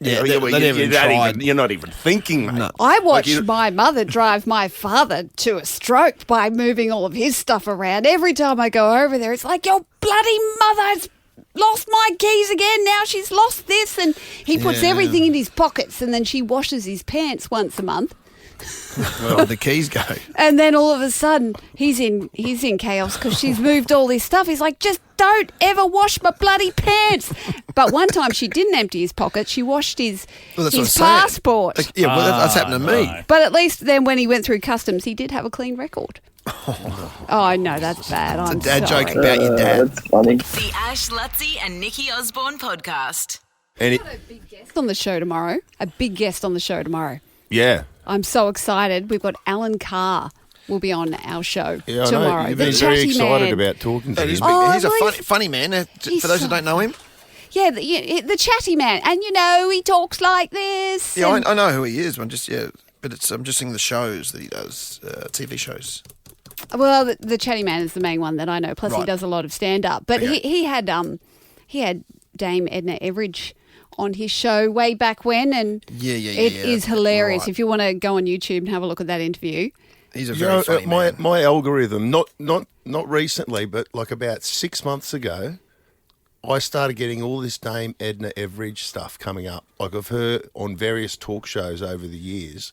Yeah, they never even tried. You're not even thinking, mate. No. I watched my mother drive my father to a stroke by moving all of his stuff around. Every time I go over there, it's like, your bloody mother has lost my keys again. Now she's lost this. And he puts everything in his pockets, and then she washes his pants once a month. Where the keys go? And then all of a sudden, he's in chaos because she's moved all this stuff. He's like, just don't ever wash my bloody pants. But one time she didn't empty his pocket. She washed his passport. That's happened to me. Right. But at least then when he went through customs, he did have a clean record. Oh, no, that's bad. It's I'm a dad sorry. joke about your dad. That's funny. The Ash, Luttsy and Nikki Osborne podcast. Guest on the show tomorrow. A big guest on the show tomorrow. Yeah. I'm so excited. We've got Alan Carr will be on our show Yeah, I tomorrow. know. You've The been very chatty excited man. about talking to him. He's Oh, a well, funny man. he's For those so who don't know him. Yeah, the chatty man. And, he talks like this. Yeah, and- I know who he is. But I'm just seeing the shows that he does, TV shows. Well, the chatty man is the main one that I know. Plus, he Right. does a lot of stand-up. But Okay. he had Dame Edna Everidge on his show way back when, and it is hilarious. Right. If you want to go on YouTube and have a look at that interview. He's a very funny man. My algorithm, not recently, but like about 6 months ago, I started getting all this Dame Edna Everidge stuff coming up, like of her on various talk shows over the years,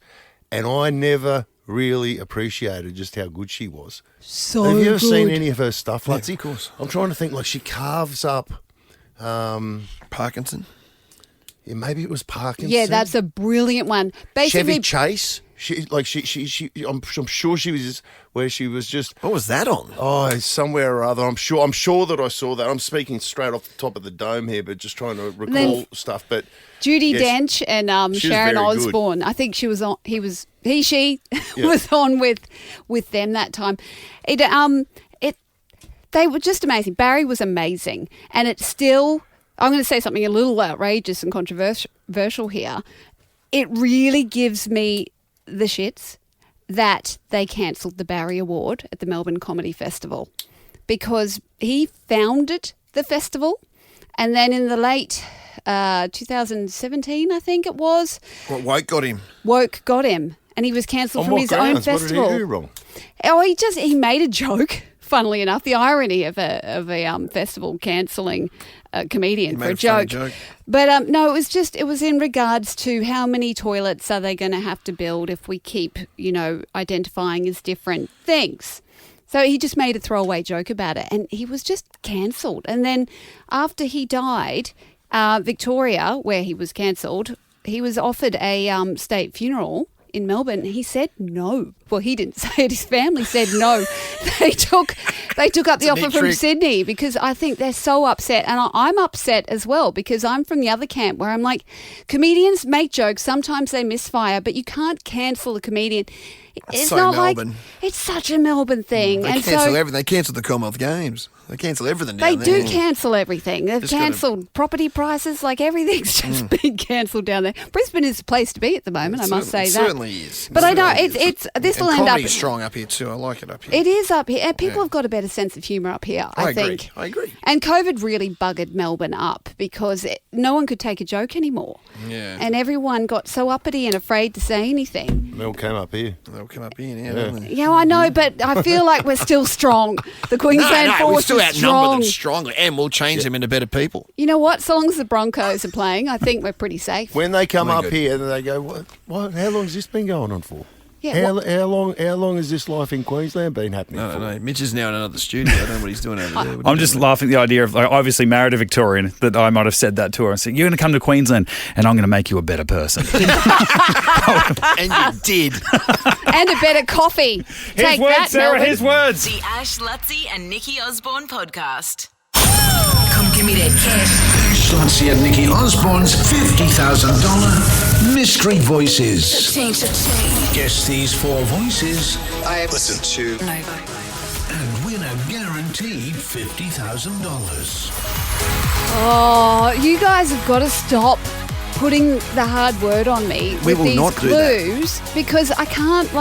and I never really appreciated just how good she was. So Have you ever seen good. any of her stuff, Luttsy? Yeah, of course. I'm trying to think, like she carves up Parkinson? Yeah, maybe it was Parkinson. Yeah, that's a brilliant one. Basically, Chevy Chase. I'm sure she was where she was just. What was that on? Oh, somewhere or other. I'm sure that I saw that. I'm speaking straight off the top of the dome here, but just trying to recall stuff. But Judy yes, Dench and she was Sharon very good. Osbourne. I think she was on. She Yeah. was on with them that time. They were just amazing. Barry was amazing, and it's still. I'm going to say something a little outrageous and controversial here. It really gives me the shits that they cancelled the Barry Award at the Melbourne Comedy Festival because he founded the festival, and then in the late 2017, I think it was. What Woke got him? Woke got him, and he was cancelled from his own festival. What did he do wrong? Oh, he made a joke. Funnily enough, the irony of a festival cancelling a comedian for a joke. But no, it was in regards to how many toilets are they going to have to build if we keep, identifying as different things. So he just made a throwaway joke about it, and he was just cancelled. And then after he died, Victoria, where he was cancelled, he was offered a state funeral in Melbourne. He said no. Well, he didn't say it. His family said no. They took up the offer from Sydney because I think they're so upset. And I'm upset as well because I'm from the other camp where I'm like, comedians make jokes. Sometimes they misfire, but you can't cancel a comedian. It's so not Melbourne. It's such a Melbourne thing. They cancel everything. They cancelled the Commonwealth Games. They cancel everything down They there. do cancel everything. They've cancelled property prices. Like everything's just been cancelled down there. Brisbane is the place to be at the moment. I must say that. It certainly is. But I know this will end up. Comedy's strong up here too. I like it up here. It is up here, and people have got a better sense of humour up here. I think. I agree. And COVID really buggered Melbourne up because no one could take a joke anymore. Yeah. And everyone got so uppity and afraid to say anything. They'll come up here. They'll come up here now, don't they? Yeah, I know, but I feel like we're still strong. The Queensland we force still is outnumber strong. them strongly, and we'll change them into better people. You know what? So long as the Broncos are playing, I think we're pretty safe. When they come We're up good. here, they go, "What? How long has this been going on for? Yeah, How long has this life in Queensland been happening I for?" don't know. Mitch is now in another studio. I don't know what he's doing over there. I'm just laughing at the idea of, like, obviously married a Victorian, that I might have said that to her and said, "You're going to come to Queensland and I'm going to make you a better person." And you did. And a better coffee. Take words, that, Sarah, Melbourne. his words. The Ash, Luttsy and Nikki Osborne podcast. Come give me that cash. Luttsy and Nikki Osborne's $50,000 Mystery Voices. Change. Guess these 4 voices Listen to and win a guaranteed $50,000. Oh, you guys have got to stop putting the hard word on me We with will these not do that. clues because I can't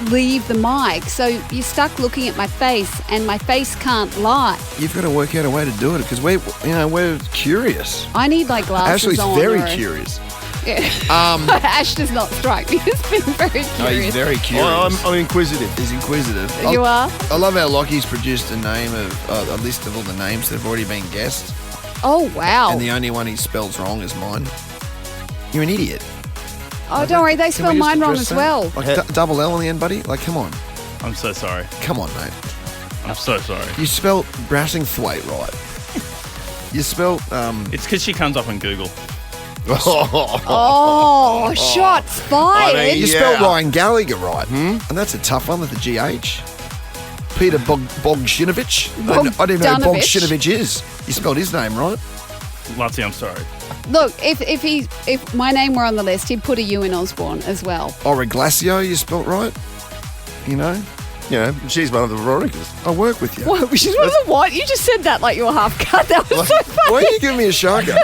leave the mic. So you're stuck looking at my face and my face can't lie. You've got to work out a way to do it because we're curious. I need glasses Ashley's on. very or- curious. Yeah. Ash does not strike me as being very curious. No, he's very curious. I'm inquisitive. He's inquisitive. You are? I love how Lockie's produced a list of all the names that have already been guessed, Oh, wow. and the only one he spells wrong is mine. You're an idiot. Oh, don't worry. They Can spell we just mine wrong address as that? well. Like double L on the end, buddy. Like, come on. I'm so sorry. Come on, mate. I'm so sorry. You spelled Brassingthwaite right. You spelled It's because she comes up on Google. Oh, shots fired. You spelled Ryan Gallagher right, and that's a tough one with the GH. Peter Bogdanovich. I don't even know who Bogdanovich is. You spelled his name right. Luttsy, I'm sorry. Look, if my name were on the list, he'd put a U in Osborne as well. Origlacio, you spelled right. You know, she's one of the Veronicas. I work with you. What? She's one of the what? You just said that like you were half cut. That was so funny. Why are you giving me a shocker?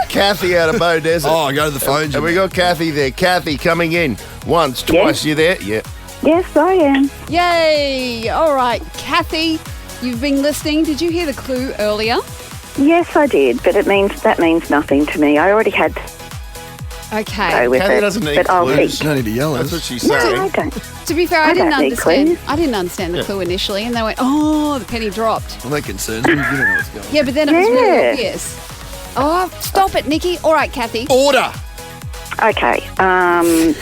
Kathy out of Bow Desert. Oh, go to the phone. And we got Kathy there. Kathy coming in once, twice. You there? Yeah. Yes, I am. Yay! All right, Kathy, you've been listening. Did you hear the clue earlier? Yes, I did, but that means nothing to me. I already had to Okay. go with Kathy it, doesn't need but I'll clues. think. No need to yell at That's us. what she's No, saying. I don't. To be fair, I I didn't don't need understand. clues. I didn't understand the clue initially, and they went, "Oh, the penny dropped." Well, that concerns me. You don't know what's going on. Yeah, but then it was really Yeah. obvious. Oh, stop it, Nikki. All right, Kathy. Order. Okay,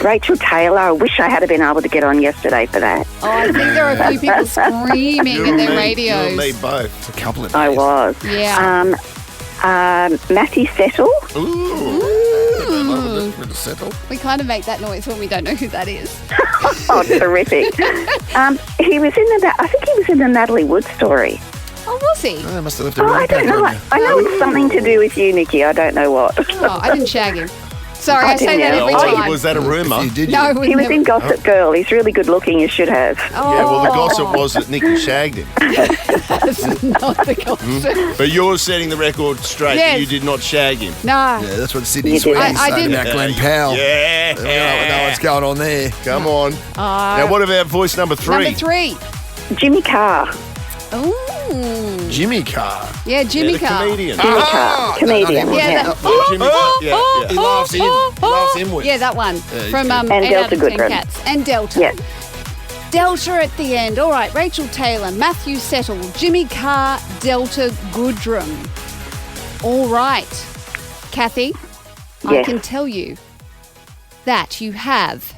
Rachel Taylor. I wish I had been able to get on yesterday for that. Oh, I think there are a few people screaming You in and their me, radios. You and me both. A couple of I days. was. Yeah. Matthew Settle. Ooh. Settle. We kind of make that noise when we don't know who that is. Oh, terrific. He was in I think he was in the Natalie Wood story. Oh, was he? I must have left a Oh, I red don't paper know. on you. I know it's something to do with you, Nikki. I don't know what. Oh, I didn't shag him. Sorry, I say that every time. Was that a rumour? No, he was in Gossip Girl. He's really good looking. You should have. Oh. Yeah, well, the gossip was that Nikki shagged him. That's not the gossip. But you're setting the record straight Yes. that you did not shag him. No. Yeah, that's what Sydney You did. Sweeting's I saying didn't. about Glenn Powell. Yeah. I know what's going on there. Come on. Now, what about voice number 3? Number 3. Jimmy Carr. Ooh. Jimmy Carr. Yeah, Jimmy Carr. comedian. Jimmy Carr. Comedian. Yeah, Jimmy Carr. Yeah. He laughs in. He laughs inwards. Yeah, that one. Yeah, he's From good. And 8 out Delta of 10 Goodrem. Cats. And Delta. Yeah. Delta at the end. All right, Rachel Taylor, Matthew Settle, Jimmy Carr, Delta Goodrem. All right. Kathy, I Yes. can tell you that you have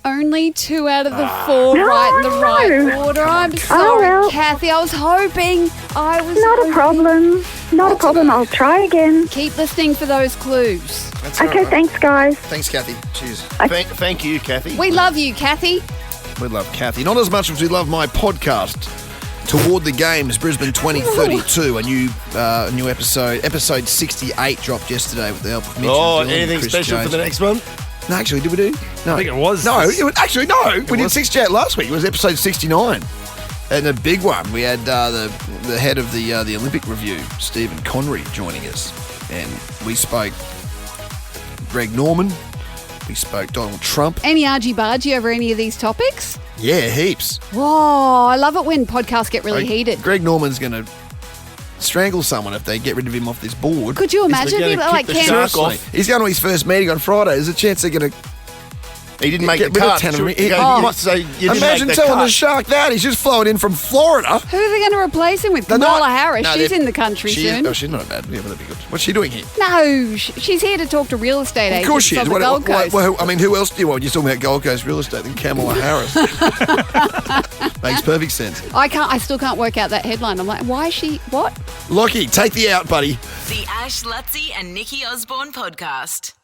only 2 out of the 4 right in the right order. I'm sorry, well. Kathy. I was hoping. Not a problem. Not a problem. I'll try again. Keep listening for those clues. That's Okay, thanks, guys. Thanks, Kathy. Cheers. Thank you, Kathy. We love you, Kathy. We love Kathy. Not as much as we love my podcast, Toward the Games, Brisbane 2032. A new episode. Episode 68 dropped yesterday with the help of Mitch. Oh, and Julie, anything Chris special Jones. for the next one? No, actually, did we do? No. I think it was. No, actually, no. We did 68 last week. It was episode 69. And a big one. We had the head of the Olympic Review, Stephen Connery, joining us. And we spoke Greg Norman. We spoke Donald Trump. Any argy-bargy over any of these topics? Yeah, heaps. Whoa, I love it when podcasts get really heated. Greg Norman's going to strangle someone if they get rid of him off this board. Could you imagine people like Seriously. He's going to his first meeting on Friday. There's a chance they're going to. He didn't make get the rid of cut. Tanner. You must say you didn't Imagine make the telling cut. the shark that. He's just flown in from Florida. Who are they going to replace him with? They're Kamala not- Harris. no, She's they're- in the country she soon. Is, she's not bad. Yeah, but that'd be good. What's she doing here? No, she's here to talk to real estate agents Of course she is. on the Gold Coast. I mean, who else do you want? You're talking about Gold Coast real estate than Kamala Harris. Makes perfect sense. I still can't work out that headline. I'm like, why is she, what? Lockie, take the out, buddy. The Ash, Luttsy and Nikki Osborne podcast.